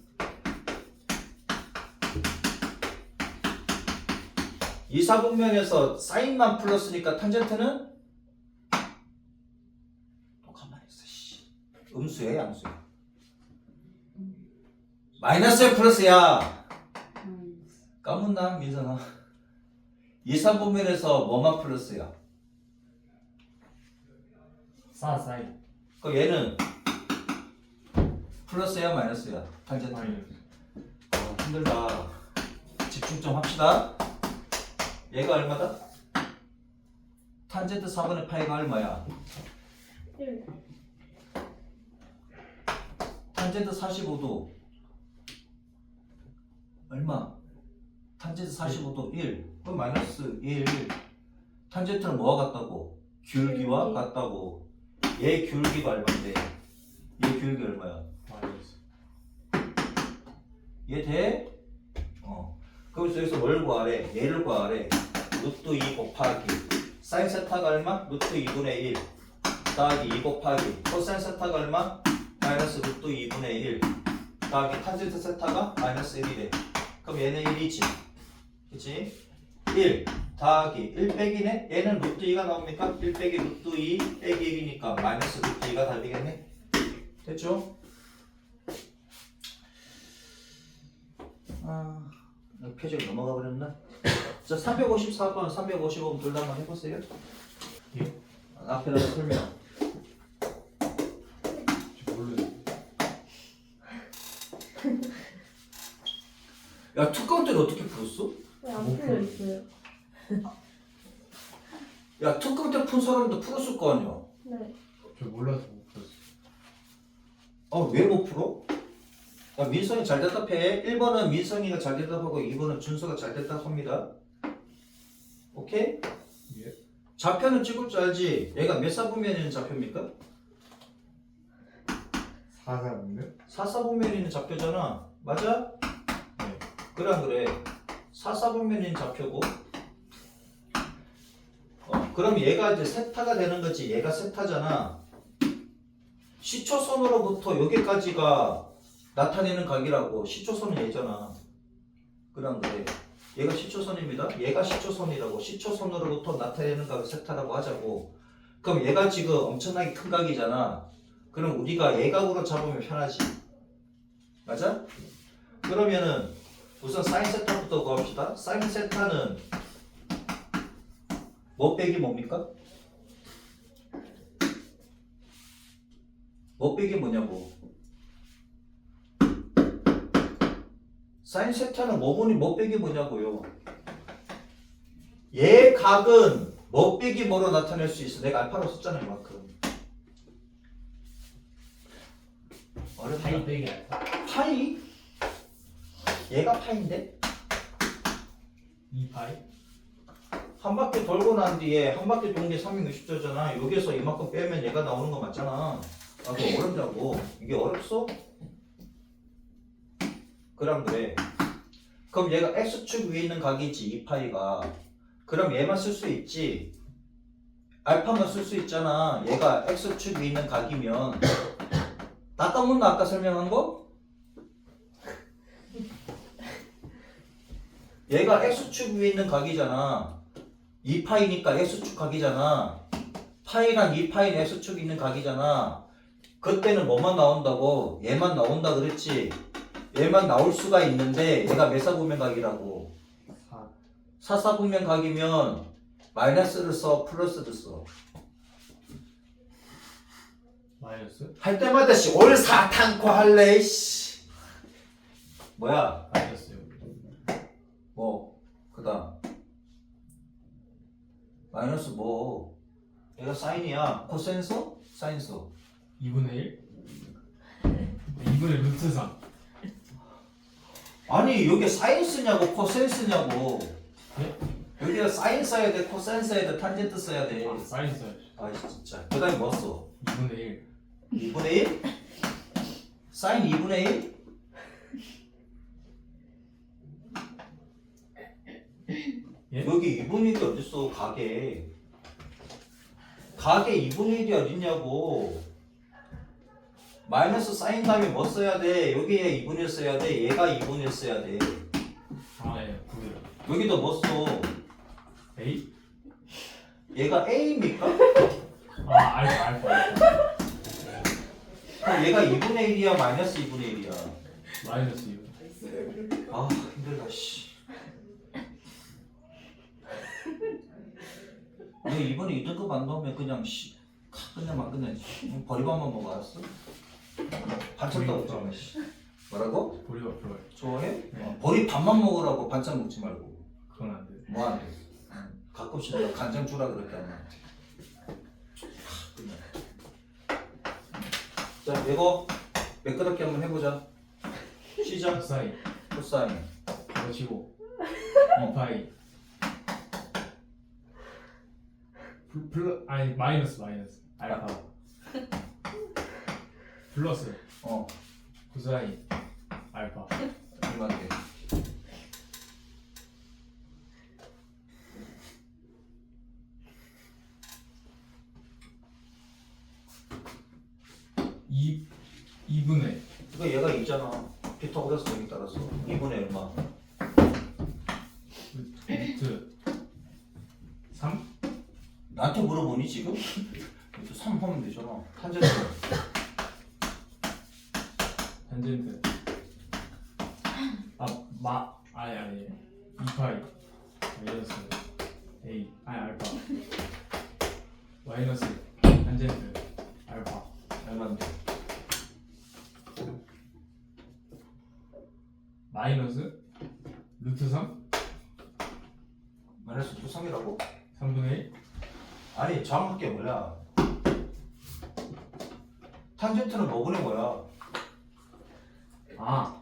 2, 4분면에서 사인만 플러스니까 탄젠트는 또 가만히 있어. 씨. 음수야 양수야? 마이너스야 플러스야? 까문나 민선아. 2, 3분면에서 뭐만 플러스야? 사인. 그럼 얘는 플러스야 마이너스야? 탄젠트. 마이너스. 힘들다. 집중 좀 합시다. 얘가 얼마다? 탄젠트 4분의 파이가 얼마야? 1. 탄젠트 45도 얼마? 탄젠트 45도 1. 그럼 마이너스 1. 탄젠트는 뭐와 같다고? 기울기와 기울기. 같다고. 얘 기울기가 얼마인데? 얘 기울기 얼마야? 마이너스. 얘 돼? 그럼 여기서 뭘 구하래? 얘를 구하래. 루트 2 곱하기 사인 세타가 얼마? 루트 2분의 1 더하기 2 곱하기 코사인 세타가 얼마? 마이너스 루트 2분의 1 더하기 탄젠트 세타가 마이너스 1이래. 그럼 얘는 1이지. 그치? 1 더하기 1 빼기네? 얘는 루트 2가 나옵니까? 1 빼기 루트 2 빼기 1이니까 마이너스 루트 2가 답이겠네? 됐죠? 표정이 넘어가 버렸나? 자, 354번, 355번 둘 다 한번 해보세요. 예? 앞에다가 설명. 저 모르겠어요. 야, 투 카운트를 어떻게 풀었어? 왜 안 풀려 있어요? 야, 투 카운트 푼 사람도 풀었을 거 아니야? 네. 저 몰라서 못 풀었어요. 왜 못 풀어? 야, 민성이 잘 대답해. 1번은 민성이가 잘 대답하고 2번은 준서가 잘 대답합니다. 오케이? 예. 좌표는 찍을 줄 알지? 얘가 몇 사분면에 있는 좌표입니까? 4사분면? 4사분면에 있는 좌표잖아. 맞아? 네. 그래 안 그래? 4사분면에 있는 좌표고 그럼 얘가 이제 세타가 되는 거지. 얘가 세타잖아. 시초선으로부터 여기까지가 나타내는 각이라고. 시초선은 얘잖아. 그래 안 그래? 얘가 시초선입니다. 얘가 시초선이라고. 시초선으로부터 나타내는 각을 세타라고 하자고. 그럼 얘가 지금 엄청나게 큰 각이잖아. 그럼 우리가 얘각으로 잡으면 편하지. 맞아? 그러면은 우선 사인 세타부터 구합시다. 사인 세타는 뭐 빼기 뭡니까? 뭐 빼기 뭐냐고. 사인 세타는 뭐 빼기 뭐냐고요. 얘 각은 뭐 빼기 뭐로 나타낼 수 있어. 내가 알파로 썼잖아 이만큼. 어렵다. 파이 빼기 알파. 파이? 얘가 파인데? 2파이? 한 바퀴 돌고 난 뒤에 한 바퀴 도는 게 360도잖아. 여기서 이만큼 빼면 얘가 나오는 거 맞잖아. 그거 어렵다고. 이게 어렵소? 그럼 그래. 그럼 얘가 x축 위에 있는 각이지 2파이가. 그럼 얘만 쓸 수 있지. 알파만 쓸 수 있잖아. 얘가 x축 위에 있는 각이면 다 까먹나 아까 설명한 거? 얘가 x축 위에 있는 각이잖아. 2파이니까 x축 각이잖아. 파이랑 2파이는 x축 있는 각이잖아. 그때는 뭐만 나온다고? 얘만 나온다 그랬지. 얘만 나올 수가 있는데 얘가 메사분면각이라고. 4. 사사분면각이면 마이너스를 써 플러스를 써. 마이너스? 할 때마다 씨 올사탕코 할래 씨. 뭐야? 마이너스요. 뭐 그다음 마이너스 뭐 얘가 사인이야. 코사인서? 사인서. 2분의 1? 2분의 루트 3. 아니 여기 사인 쓰냐고 코사인 쓰냐고. 네? 여기가 사인 써야 돼 코사인 써야 돼 탄젠트 써야 돼. 아, 사인 써야지. 아 진짜. 그다음에 뭐 써? 2분의 1. 2분의 1? 사인 2분의 1? 예? 여기 2분의 1이 어딨어 가게. 가게 2분의 1이 어딨냐고. 마이너스 사인 다음에 뭐 써야 돼? 여기에 2분의 1 써야 돼. 얘가 2분의 1 써야 돼. 아, 예. 그래요. 여기도 뭐 써? A? 얘가 A입니까? 아, 알파. 그럼 얘가 2분의 1이야 마이너스 2분의 1이야. 마이너스 2. 아 힘들다 씨. 너 이번에 2등급 안 나오면 그냥 씨 그냥 막 그냥 버리밥만 먹어 알았어? 반찬 떠오잖아 씨. 뭐라고? 보리가 좋아요. 좋아해? 네. 버리밥만 먹으라고 반찬 먹지 말고. 그건 안 돼. 뭐 안 돼? 가끔씩 내가 간장 주라 그랬잖아. 그냥. 자 이거 매끄럽게 한번 해보자. 시작. 코사인. 코사인. 그것이고. 어. 2파이. 아니, 마이너스. 알파. 플러스. 어. 코사인. 알파. 얼마인데? 이 2분의 이거 얘가 2잖아. 피타고라스 정리 따라서 2분의 얼마? 루트 3? 나한테 물어보니 지금? 이거 3 하면 되잖아. 탄젠트. 탄젠트. 아니 2파이 마이너스 A 알파 마이너스 탄젠트 알파 얼마인데? 마이너스 루트 3? 마이너스 3이라고? 3분의 1? 아니 정확하게 뭐야? 탄젠트는 뭐분의 뭐야? 아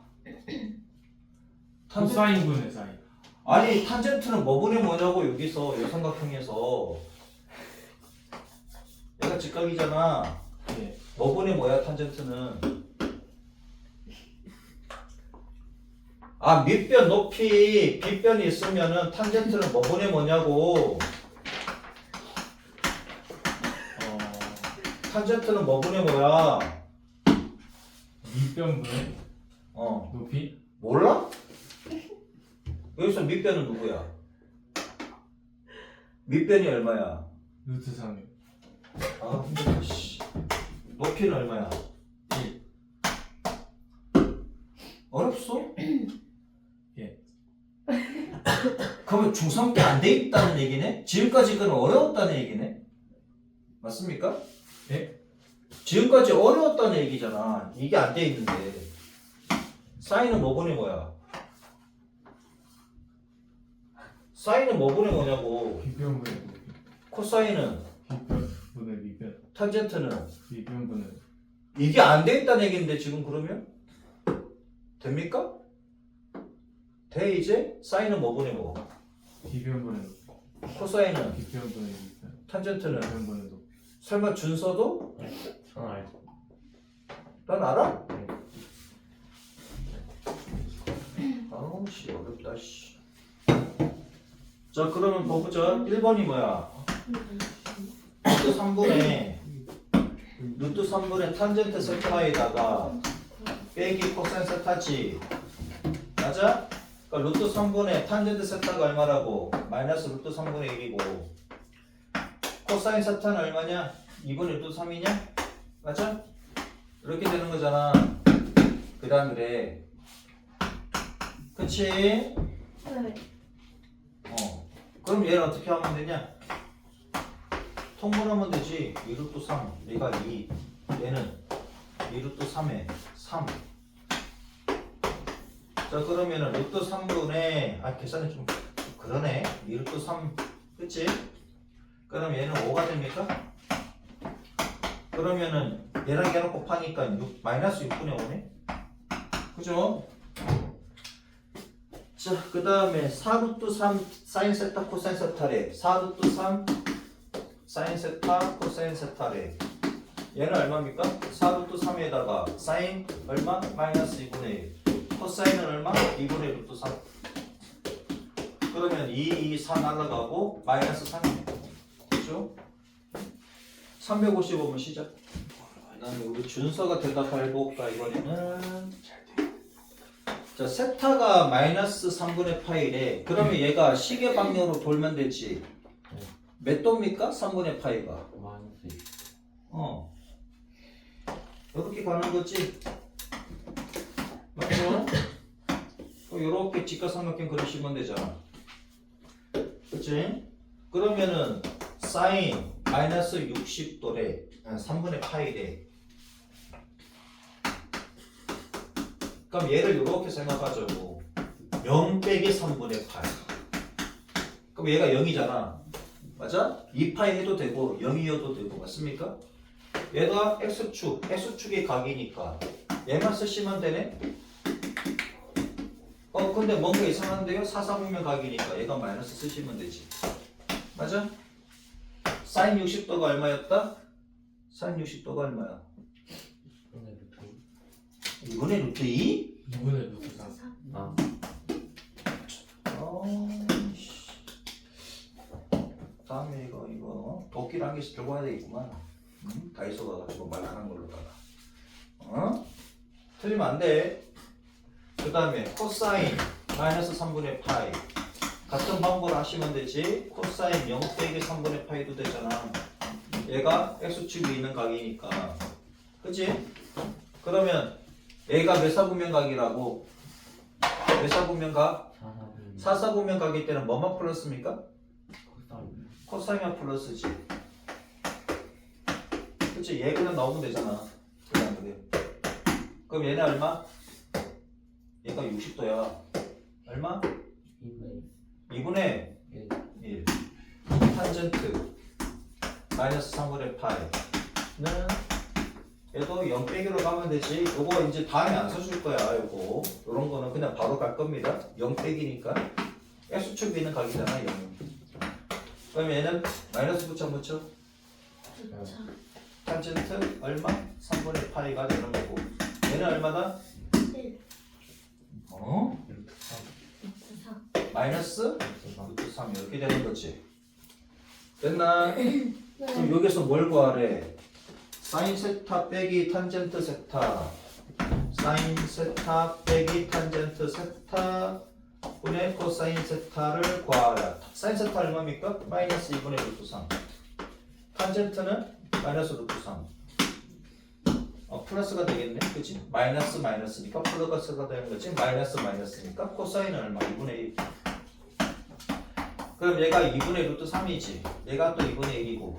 탄젠트 코사인분의 사인. 아니 탄젠트는 뭐분의 뭐냐고 여기서 이 삼각형에서 얘가 직각이잖아. 예. 뭐분의 뭐야 탄젠트는? 아 밑변 높이 빗변이 있으면은 탄젠트는 뭐분의 뭐냐고. 탄젠트는 뭐분의 뭐야? 밑변분의 어 높이 몰라? 여기서 밑변은 누구야? 밑변이 얼마야? 루트 3이 아 힘들다 씨. 높이는 얼마야? 1. 어렵소? 예. 그러면 중3 때 안 돼 있다는 얘기네? 지금까지 그는 어려웠다는 얘기네? 맞습니까? 예? 지금까지 어려웠다는 얘기잖아. 이게 안 돼 있는데. 사인은 뭐분의 뭐야? 사인은 뭐분의 뭐냐고. 빗변분의 높이 코사인은 빗변분의 밑변 탄젠트는 밑변분의 이게 안 돼 있다는 얘기인데 지금 그러면? 됩니까? 돼 이제? 사인은 뭐분의 뭐? 빗변분의 높이 코사인은? 빗변분의 밑변 탄젠트는? 빗변분의 높이 설마 준서도? 저는 알죠. 난 알아? 아우 아우 씨 어렵다 씨. 자 그러면 보자. 1번이 뭐야? 루트 3분의 루트 3분의 탄젠트 세타에다가 빼기 코사인 세타지. 맞아? 그러니까 루트 3분의 탄젠트 세타가 얼마라고? 마이너스 루트 3분의 1이고 코사인 세타는 얼마냐? 2분의 루트 3이냐? 맞아? 이렇게 되는 거잖아. 그 다음 그래. 그치? 네. 그럼 얘는 어떻게 하면 되냐? 통분하면 되지. 2루트 3 얘가 2 얘는 2루트 3에 3. 자 그러면은 루트 3분의 계산이 좀 그러네. 2루트 3 그치? 그럼 얘는 5가 됩니까? 그러면은 얘랑 얘랑 곱하니까 마이너스 6분의 5네. 그죠? 자, 그 다음에 4루트 3 사인 세타 코사인 세타래. 4루트 3 사인 세타 코사인 세타래. 얘는 얼마입니까? 4루트 3에다가 사인 얼마? 마이너스 2분의 1. 코사인은 얼마? 2분의 루트 3. 그러면 2, 4 날라가고 마이너스 3이네. 그죠? 355번 시작. 그 다음에 우리 준서가 대답할 볼까 이번에는. 자, 세타가 마이너스 3분의 파이래. 그러면 얘가 시계 방향으로 돌면 되지. 몇 도입니까? 3분의 파이가. 마이너스 이렇게 가는 거지. 맞죠? 이렇게 직각삼각형 그리시면 되잖아. 그치? 그러면은 사인 마이너스 60도래. 3분의 파이래. 그럼 얘를 이렇게 생각하자고. 0 빼기 3분의 파이. 그럼 얘가 0이잖아. 맞아? 2파이 해도 되고 0이어도 되고 맞습니까? 얘가 x축, x축의 각이니까 얘만 쓰시면 되네? 근데 뭔가 이상한데요? 사사분면 각이니까 얘가 마이너스 쓰시면 되지. 맞아? 사인 60도가 얼마였다? 사인 60도가 얼마야? 2분의 루트 2? 2분의 루트 3. 아 다음에 이거 도끼를 한 개씩 들고 와야 되겠구만. 다이소 가가지고 말랑한 걸로다가. 틀리면 안 돼. 그 다음에 코사인 마이너스 3분의 파이 같은 방법으로 하시면 되지. 코사인 0 빼기 3분의 파이도 되잖아. 얘가 x축이 있는 각이니까. 그치? 그러면 얘가 메사분면각이라고. 메사분면각? 사사분면각일 때는 뭐만 플러스입니까? 코사인만 플러스지. 그치? 얘 그냥 넣으면 되잖아. 그래. 그럼 얘는 얼마? 얘가 60도야. 얼마? 2분의 1. 탄젠트 마이너스 3분의 파이는 얘도 0 빼기로 가면 되지. 요거 이제 다음에 안 써줄 거야. 요거 요런 거는 그냥 바로 갈 겁니다. 0 빼기니까 x축이 있는 각이잖아. 0. 그럼 얘는 마이너스 붙여 탄젠트 얼마? 3분의 파이가 되는 거고 얘는 얼마다? 1. 루트 마이너스 4. 루트 3 이렇게 되는 거지. 됐나? 네. 그럼 여기서 뭘 구하래? 사인 세타 빼기 탄젠트 세타 사인 세타 빼기 탄젠트 세타 분의 코사인 세타를 구하라. 사인 세타 얼마입니까? 마이너스 2분의 루트 3. 탄젠트는 마이너스 루트 3. 플러스가 되겠네. 그치? 마이너스니까 플러스가 되는 거지. 마이너스니까 코사인은 얼마? 2분의 1. 그럼 얘가 2분의 루트 3이지. 얘가 또 2분의 1이고.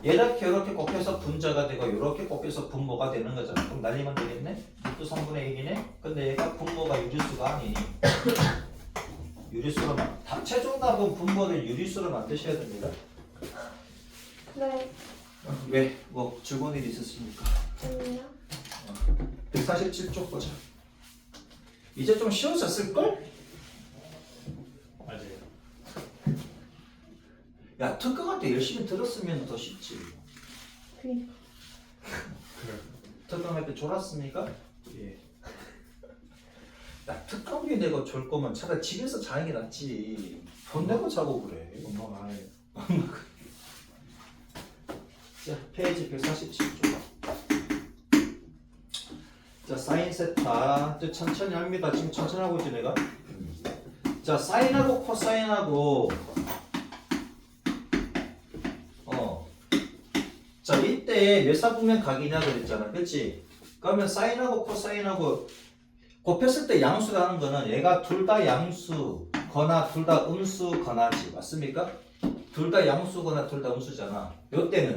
이렇게 곱해서 분자가 되고 이렇게 곱해서 분모가 되는 거잖아. 그럼 날리면 되겠네? 루트 3분의 1이네? 근데 얘가 분모가 유리수가 아니니 유리수로 최종 답은 분모를 유리수로 만드셔야 됩니다. 네. 왜? 뭐 즐거운 일 있으십니까? 아니요. 147쪽 보자. 이제 좀 쉬워졌을걸? 맞아요. 야, 특강한테 열심히 들었으면 더 쉽지. 그니까. 특강할 때 졸았습니까? 예. 야, 특강비 내고 줄 거면 차라리 집에서 자는 게 낫지. 돈 내고 자고 그래. 엄마가 알아요. 자, 페이지 147쪽. 자, 사인 세타. 또 천천히 합니다. 지금 천천히 하고 있지, 내가? 자, 사인하고 코사인하고, 자, 이때 몇사분면 각이냐 그랬잖아. 그치? 그러면 사인하고 코사인하고 곱했을 때 양수라는 거는 얘가 둘 다 양수거나 둘 다 음수거나지. 맞습니까? 둘 다 양수거나 둘 다 음수잖아. 요때는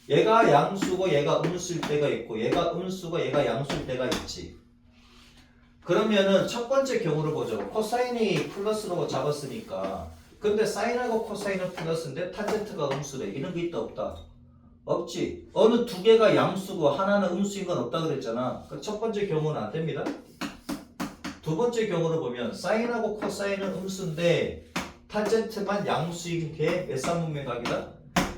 얘가 양수고 얘가 음수일 때가 있고 얘가 음수고 얘가 양수일 때가 있지. 그러면은 첫 번째 경우를 보죠. 코사인이 플러스로 잡았으니까. 근데 사인하고 코사인은 플러스인데 탄젠트가 음수래. 이런 게 있다 없다? 없지. 어느 두 개가 양수고 하나는 음수인 건 없다 그랬잖아. 그 첫 번째 경우는 안 됩니다. 두 번째 경우를 보면 사인하고 코사인은 음수인데 탄젠트만 양수인 게 몇 사분면각이다?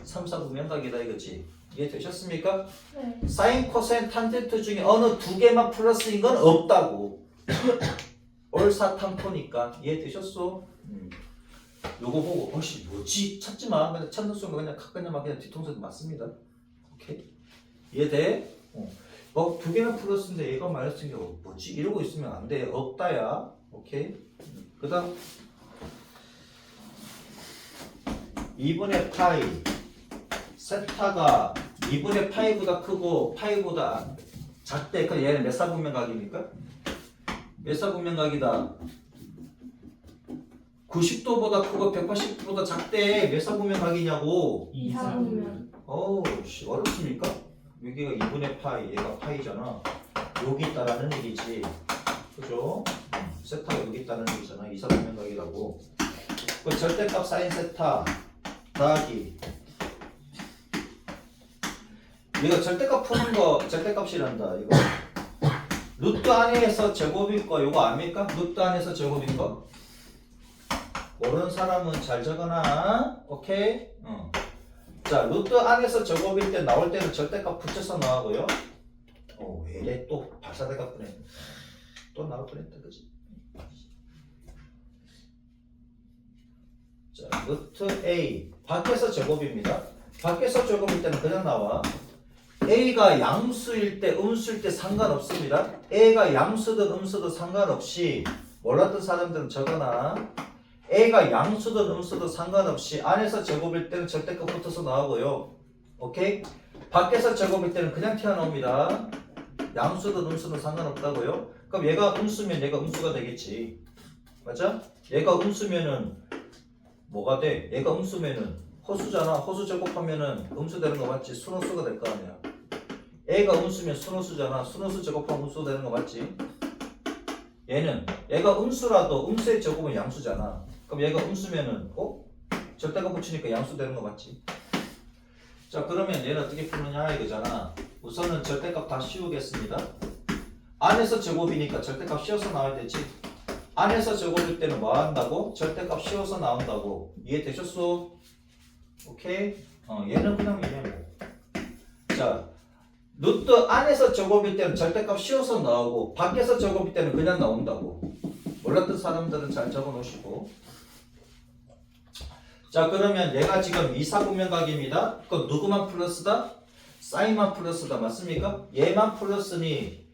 3사분면각이다 이거지. 이해되셨습니까? 네. 사인, 코사인, 탄젠트 중에 어느 두 개만 플러스인 건 없다고. 얼사탐토니까. 이해되셨어? 요거 보고 어씨 뭐지? 찾지 마. 그냥 찾는 순간 그냥 막 그냥 뒤통수에 맞습니다. 오케이? 이해돼? 두 개는 플러스인데 얘가 마이너스인 게 뭐지? 이러고 있으면 안 돼. 없다야. 오케이? 그 다음 2분의 파이 세타가 2분의 파이보다 크고 파이보다 작대. 그럼 얘는 몇 사분면각입니까? 몇 사분면각이다? 90도보다 크고 180도보다 작대. 몇 사분면각이냐고. 2사분면. 어우 씨 어렵습니까? 여기가 2분의 파이 얘가 파이잖아. 여기 있다라는 얘기지. 그죠? 세타가 여기 있다는 얘기잖아. 2사분면각이라고. 그 절대값 사인 세타 더하기 이거 절대값 푸는 거 절대값이란다. 이거 루트 안에서 제곱일 거 이거 압니까? 루트 안에서 제곱인 거 모르는 사람은 잘 적어놔. 오케이? 자, 루트 안에서 제곱일 때 나올 때는 절대값 붙여서 나오고요. 왜래 또 발사대가 뻔해. 또 나올 뻔했다, 그지? 자, 루트 A 밖에서 제곱입니다. 밖에서 제곱일 때는 그냥 나와. A가 양수일 때, 음수일 때 상관없습니다. A가 양수든 음수든 상관없이 몰랐던 사람들은 적어놔. A가 양수든 음수든 상관없이 안에서 제곱일 때는 절대값 붙어서 나오고요. 오케이? 밖에서 제곱일 때는 그냥 튀어나옵니다. 양수든 음수든 상관없다고요. 그럼 얘가 음수면 얘가 음수가 되겠지. 맞아? 얘가 음수면은 뭐가 돼? 얘가 음수면은 호수잖아. 호수 제곱하면은 음수 되는 거 맞지? 순호수가 될 거 아니야. A가 음수면 순호수잖아. 순호수 제곱하면 음수 되는 거 맞지? 얘가 음수라도 음수의 제곱은 양수잖아. 그럼 얘가 음수면은 절대값 붙이니까 양수 되는 거 맞지? 자, 그러면 얘는 어떻게 푸느냐 이거잖아. 우선은 절대값 다 씌우겠습니다. 안에서 제곱이니까 절대값 씌워서 나와야 되지. 안에서 제곱일 때는 뭐 한다고? 절대값 씌워서 나온다고. 이해되셨어? 오케이? 얘는 그냥 얘네 뭐. 자, 루트 안에서 제곱일 때는 절대값 씌워서 나오고 밖에서 제곱일 때는 그냥 나온다고. 몰랐던 사람들은 잘 적어 놓으시고. 자, 그러면 얘가 지금 2사분면각입니다. 그럼 누구만 플러스다? 사인만 플러스다. 맞습니까? 얘만 플러스니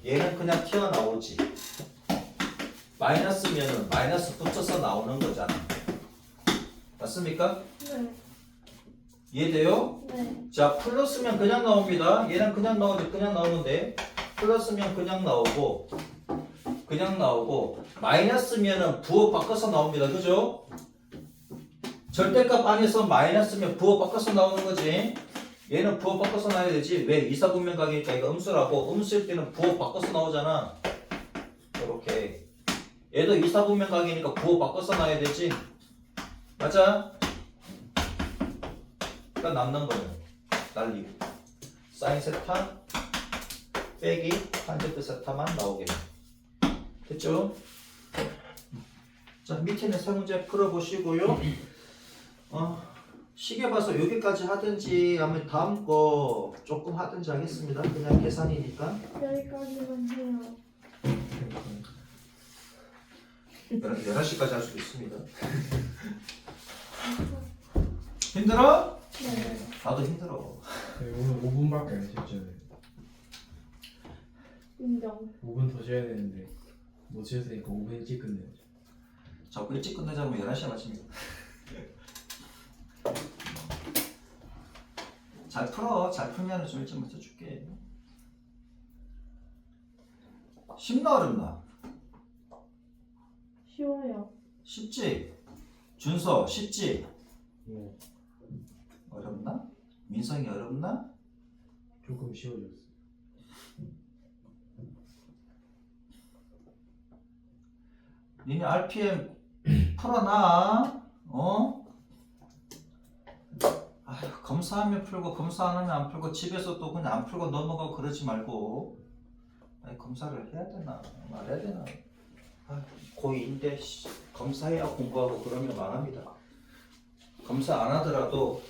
얘는 그냥 튀어나오지. 마이너스면은 마이너스 붙여서 나오는 거잖아. 맞습니까? 네. 이해돼요? 네. 자, 플러스면 그냥 나옵니다. 얘는 그냥 나오지. 그냥 나오는데 플러스면 그냥 나오고 마이너스면은 부호 바꿔서 나옵니다. 그죠? 절대값 안에서 마이너스면 부호 바꿔서 나오는 거지. 얘는 부호 바꿔서 나와야 되지. 왜? 2사분면각이니까 이거 음수라고. 음수일 때는 부호 바꿔서 나오잖아. 이렇게. 얘도 2사분면각이니까 부호 바꿔서 나와야 되지. 맞아? 그러니까 남는 거는 날리고 사인 세타 빼기 탄젠트 세타만 나오게 됐죠? 자, 밑에는 세 문제 풀어보시고요. 시계 봐서 여기까지 하든지 아니면 다음 거 조금 하든지 하겠습니다. 그냥 계산이니까. 여기까지만 해요. 11시까지 할 수도 있습니다. 힘들어? 네. 나도 힘들어. 네, 오늘 5분밖에 안 쉬었잖아요. 인정. 5분 더 쉬어야 되는데 못 쉬었으니까 5분 일찍 끝내야죠. 자꾸 일찍 끝내자면 11시에 마칩니다. 잘 풀어. 잘 풀면 좀 일찍 맞춰줄게. 쉽나 어렵나? 쉬워요. 쉽지? 준서 쉽지? 네. 어렵나? 민성이 어렵나? 조금 쉬워졌어요. 니네 RPM 풀어놔. 어? 아휴, 검사하면 풀고 검사 안 하면 안 풀고 집에서 또 그냥 안 풀고 넘어가고 그러지 말고. 아니, 검사를 해야 되나 말해야 되나. 아휴, 고2인데 검사해야 공부하고 그러면 망합니다. 검사 안 하더라도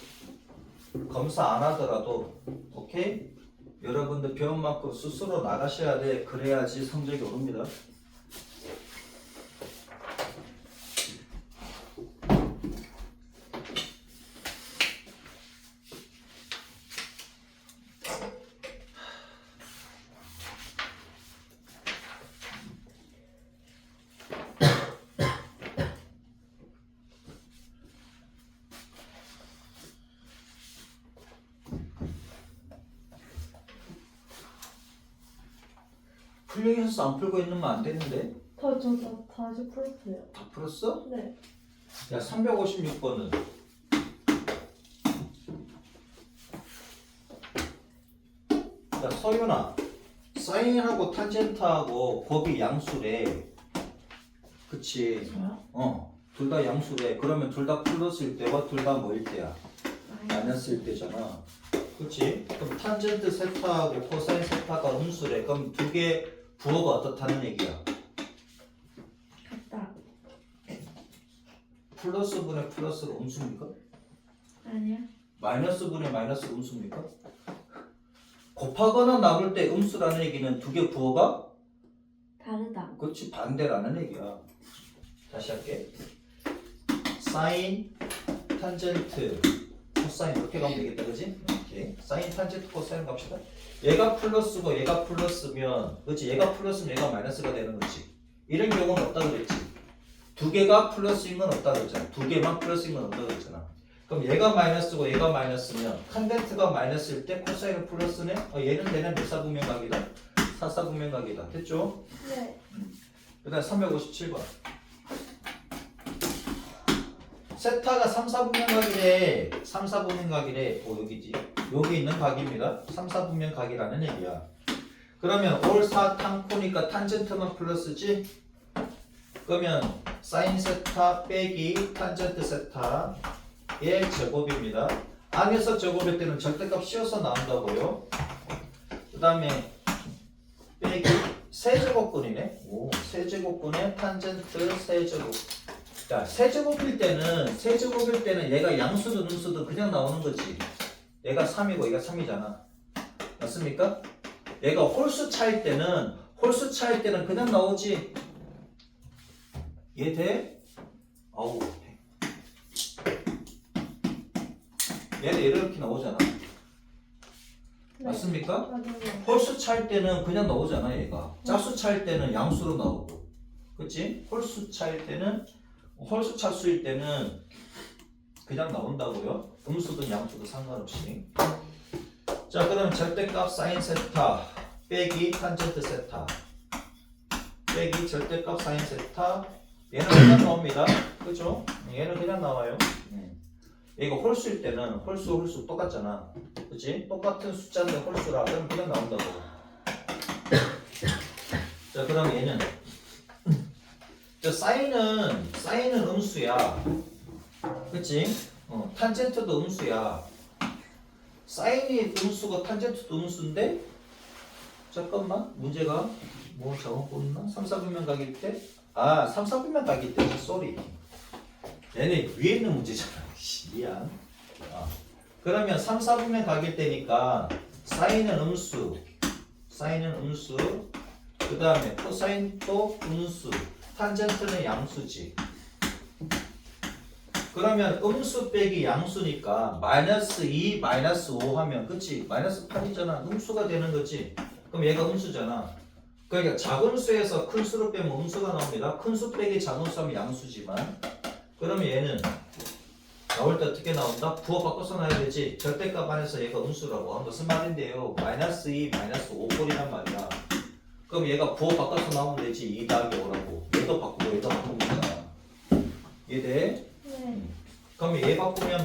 오케이? 여러분들 배운 만큼 스스로 나가셔야 돼. 그래야지 성적이 오릅니다. 풀링해서 안 풀고 있으면 안 되는데. 저 다시 풀었어요. 다 풀었어? 네. 야, 356번은 야, 서윤아, 사인하고 탄젠트하고 곱이 양수래. 그치? 저요? 둘 다 양수래. 그러면 둘 다 플러스일 때와 둘 다 뭐일 때야? 마이너스일 때잖아. 그치? 그럼 탄젠트 세타하고 코사인 세타가 음수래. 그럼 두 개 부호가 어떻다는 얘기야? 같다. 플러스 분의 플러스가 음수입니까? 아니요. 마이너스 분의 마이너스 음수입니까? 곱하거나 나눌 때 음수라는 얘기는 두 개 부호가 다르다. 그렇지 반대라는 얘기야. 다시 할게. 사인, 탄젠트, 코사인 이렇게 가면 되겠다, 그지? 오케이. 사인, 탄젠트, 코사인 갑시다. 얘가 플러스고 얘가 플러스면, 그렇지? 얘가 플러스면 얘가 마이너스가 되는 거지. 이런 경우는 없다 그랬지. 두 개가 플러스인 건 없다 그랬잖아. 두 개만 플러스인 건 없다 그랬잖아. 그럼 얘가 마이너스고 얘가 마이너스면 탄젠트가 마이너스일 때 코사인은 플러스네? 얘는 되는 몇 사분면각이다? 사사분면각이다. 됐죠? 네. 그 다음 357번. 세타가 3, 4분면각이래. 3, 4분면각이래. 여기지. 여기 있는 각입니다. 3, 4분면각이라는 얘기야. 그러면 올 사탕코니까 탄젠트만 플러스지? 그러면 사인 세타 빼기 탄젠트 세타의 제곱입니다. 안에서 제곱일 때는 절대값 씌워서 나온다고요. 그 다음에 빼기 세제곱근이네. 오, 세제곱근의 탄젠트 세제곱. 자, 세제곱일 때는 얘가 양수든 음수든 그냥 나오는 거지. 얘가 3이고 얘가 3이잖아. 맞습니까? 얘가 홀수 차일 때는 그냥 나오지. 이해돼? 아우. 얘는 이렇게 나오잖아. 네. 맞습니까? 맞아요. 홀수 차일 때는 그냥 나오잖아, 얘가. 짝수 차일 때는 양수로 나오고. 그치? 홀수 차수일 때는 그냥 나온다고요. 음수든 양수든 상관없이. 자, 그럼 절대값 사인 세타 빼기 탄젠트 세타 빼기 절대값 사인 세타. 얘는 그냥 나옵니다. 그죠? 얘는 그냥 나와요. 이거 홀수일 때는 홀수 똑같잖아. 그치? 똑같은 숫자인데 홀수라. 그럼 그냥 나온다고. 자, 그럼 얘는 자, 사인은 음수야. 그치? 탄젠트도 음수야. 사인이 음수고 탄젠트도 음수인데 잠깐만 문제가 뭐 잘못 뽑나? 3, 4분면각일 때? 3, 4분면각일 때 쏘리. 얘네 위에 있는 문제잖아. 미안. 그러면 3, 4분면각일 때니까 사인은 음수 그 다음에 코사인도 음수 탄젠트는 양수지. 그러면 음수 빼기 양수니까 마이너스 2, 마이너스 5 하면 그치? 마이너스 8이잖아. 음수가 되는 거지. 그럼 얘가 음수잖아. 그러니까 작은 수에서 큰 수를 빼면 음수가 나옵니다. 큰 수 빼기 작은 수 하면 양수지만 그러면 얘는 나올 때 어떻게 나온다? 부호 바꿔서 놔야 되지. 절대값 안에서 얘가 음수라고. 무슨 말인데요? 마이너스 2, 마이너스 5꼴이란 말이야. 그럼 얘가 부호 바꿔서 나오면 되지. 2 더하기 5라고. 얘도 바꾸고 얘도 바꾸면 되잖아. 이해돼? 네. 그럼 얘 바꾸면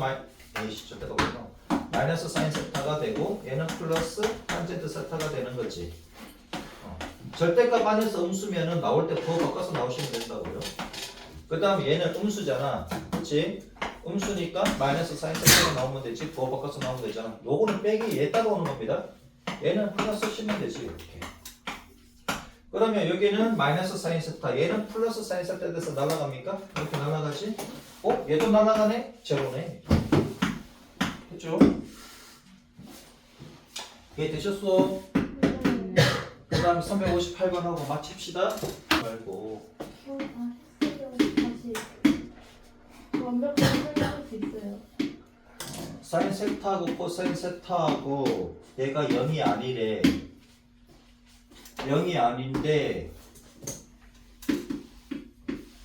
마이너스 사인 세타가 되고 얘는 플러스 탄젠트 세타가 되는 거지. 절대값 안에서 음수면은 나올 때 부호 바꿔서 나오시면 된다고요. 그 다음에 얘는 음수잖아. 그치? 음수니까 마이너스 사인 세타가 나오면 되지. 부호 바꿔서 나오면 되잖아. 요거는 빼기 얘 따라오는 겁니다. 얘는 하나 쓰시면 되지. 이렇게. 그러면 여기는 마이너스 사인 세타, 얘는 플러스 사인 세타 돼서 날아갑니까? 이렇게 날아가지? 얘도 날아가네? 제로네. 그쵸? 이해되셨어? 그 다음 358번하고 맞춥시다. 말고 다 했어요. 다시. 완벽하게 설명할 수 있어요. 사인 세타하고 코사인 세타하고 얘가 0이 아니래. 0이 아닌데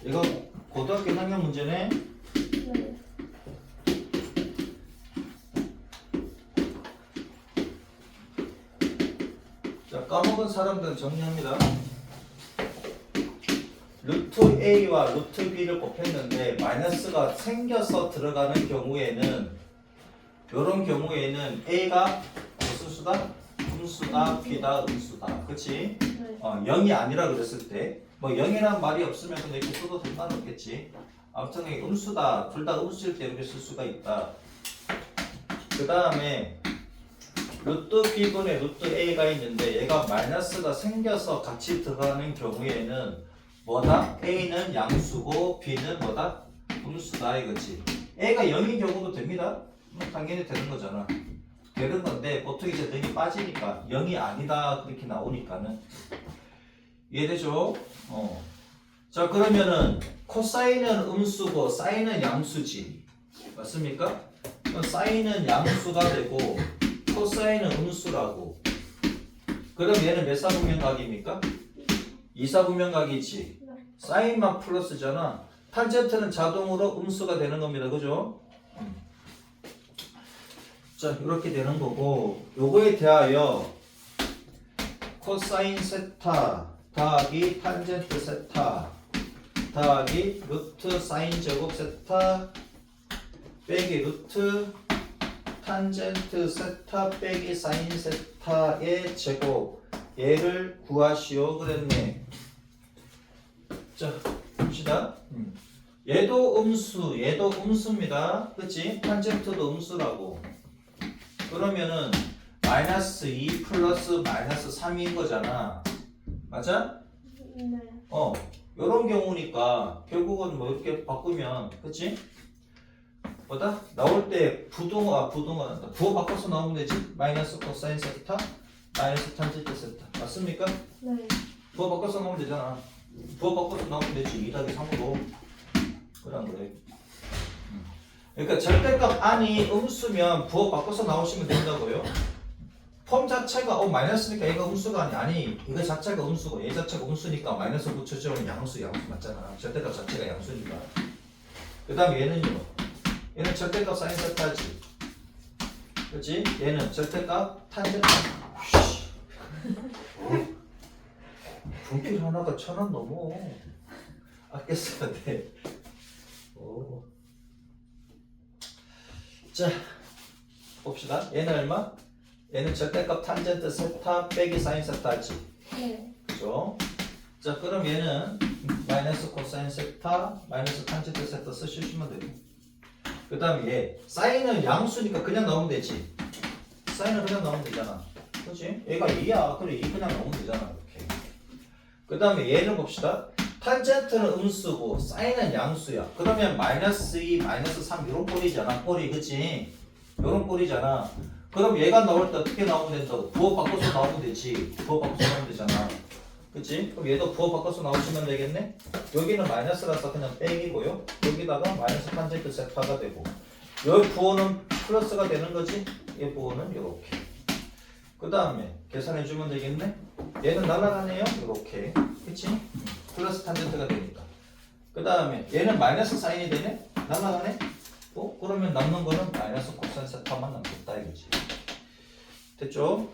이거 고등학교 학년 문제네. 네. 자, 까먹은 사람들은 정리합니다. 루트 A와 루트 B를 곱했는데 마이너스가 생겨서 들어가는 경우에는 이런 경우에는 A가 무슨 수다? 음수다, B다, 음수다. 그치? 네. 0이 아니라 그랬을 때 뭐 0이란 말이 없으면 근데 이렇게 써도 상관없겠지. 아무튼 이게 음수다. 둘 다 음수일 때 이렇게 쓸 수가 있다. 그 다음에 루트 B분의 루트 A가 있는데 얘가 마이너스가 생겨서 같이 들어가는 경우에는 뭐다? A는 양수고 B는 뭐다? 음수다 이거지. A가 0인 경우도 됩니다. 당연히 되는 거잖아. 되는 건데 보통 이제 능이 빠지니까 0이 아니다 그렇게 나오니까는 이해되죠? 자 그러면은 코사인은 음수고 사인은 양수지. 맞습니까? 그럼 사인은 양수가 되고 코사인은 음수라고. 그럼 얘는 몇 사분면각입니까? 2사분면각이지. 사인만 플러스잖아. 탄젠트는 자동으로 음수가 되는 겁니다. 그죠? 자 이렇게 되는 거고 요거에 대하여 코사인 세타 더하기 탄젠트 세타 더하기 루트 사인 제곱 세타 빼기 루트 탄젠트 세타 빼기 사인 세타의 제곱 얘를 구하시오 그랬네. 자 봅시다. 얘도 음수 얘도 음수입니다. 그치? 탄젠트도 음수라고. 그러면은 마이너스 2 플러스 마이너스 3인 거잖아. 맞아? 네. 요런 경우니까 결국은 뭐 이렇게 바꾸면 그치? 뭐다? 나올 때 부호 바꿔서 나오면 되지? 마이너스 코사인 세타 마이너스 탄젠트 세타 맞습니까? 네. 부호 바꿔서 나오면 되잖아. 부호 바꿔서 나오면 되지. 2 더하기 3으로 그런 거래. 그러니까 절대값 안이 음수면 부호 바꿔서 나오시면 된다고요. 폼 자체가 마이너스니까 얘가 음수가 아니 이거 자체가 음수고 얘 자체가 음수니까 마이너스 붙여주면 양수 맞잖아. 절대값 자체가 양수니까. 그 다음에 얘는요. 얘는 절대값 사인 세타지. 그렇지? 얘는 절대값 탄젠트. 분필 하나가 1,000원 넘어. 아껴 써야 돼. 자 봅시다. 얘는 얼마? 얘는 절대값 탄젠트 세타 빼기 사인 세타지. 네. 그죠? 자 그럼 얘는 마이너스 코사인 세타 마이너스 탄젠트 세타 쓰시면 되고 그 다음에 얘 사인은 양수니까 그냥 넣으면 되지. 사인은 그냥 넣으면 되잖아. 그렇지? 얘가 2야. 그래 2 그냥 넣으면 되잖아. 이렇게. 그 다음에 얘를 봅시다. 탄젠트는 음수고 사인은 양수야. 그러면 마이너스 2 마이너스 3 이런 꼴이잖아. 꼴이 그치? 이런 꼴이잖아. 그럼 얘가 나올 때 어떻게 나오면 된다고? 부호 바꿔서 나오면 되지. 부호 바꿔서 나오면 되잖아. 그치? 그럼 얘도 부호 바꿔서 나오시면 되겠네? 여기는 마이너스라서 그냥 빼기고요. 여기다가 마이너스 탄젠트 세타가 되고 여 부호는 플러스가 되는 거지? 얘 부호는 이렇게. 그 다음에 계산해주면 되겠네? 얘는 날아가네요? 이렇게. 그치? 플러스 탄젠트가 되니까. 그 다음에 얘는 마이너스 사인이 되네? 날아가네? 그러면 남는 거는 마이너스 코사인 세타만 남겠다 이거지. 됐죠?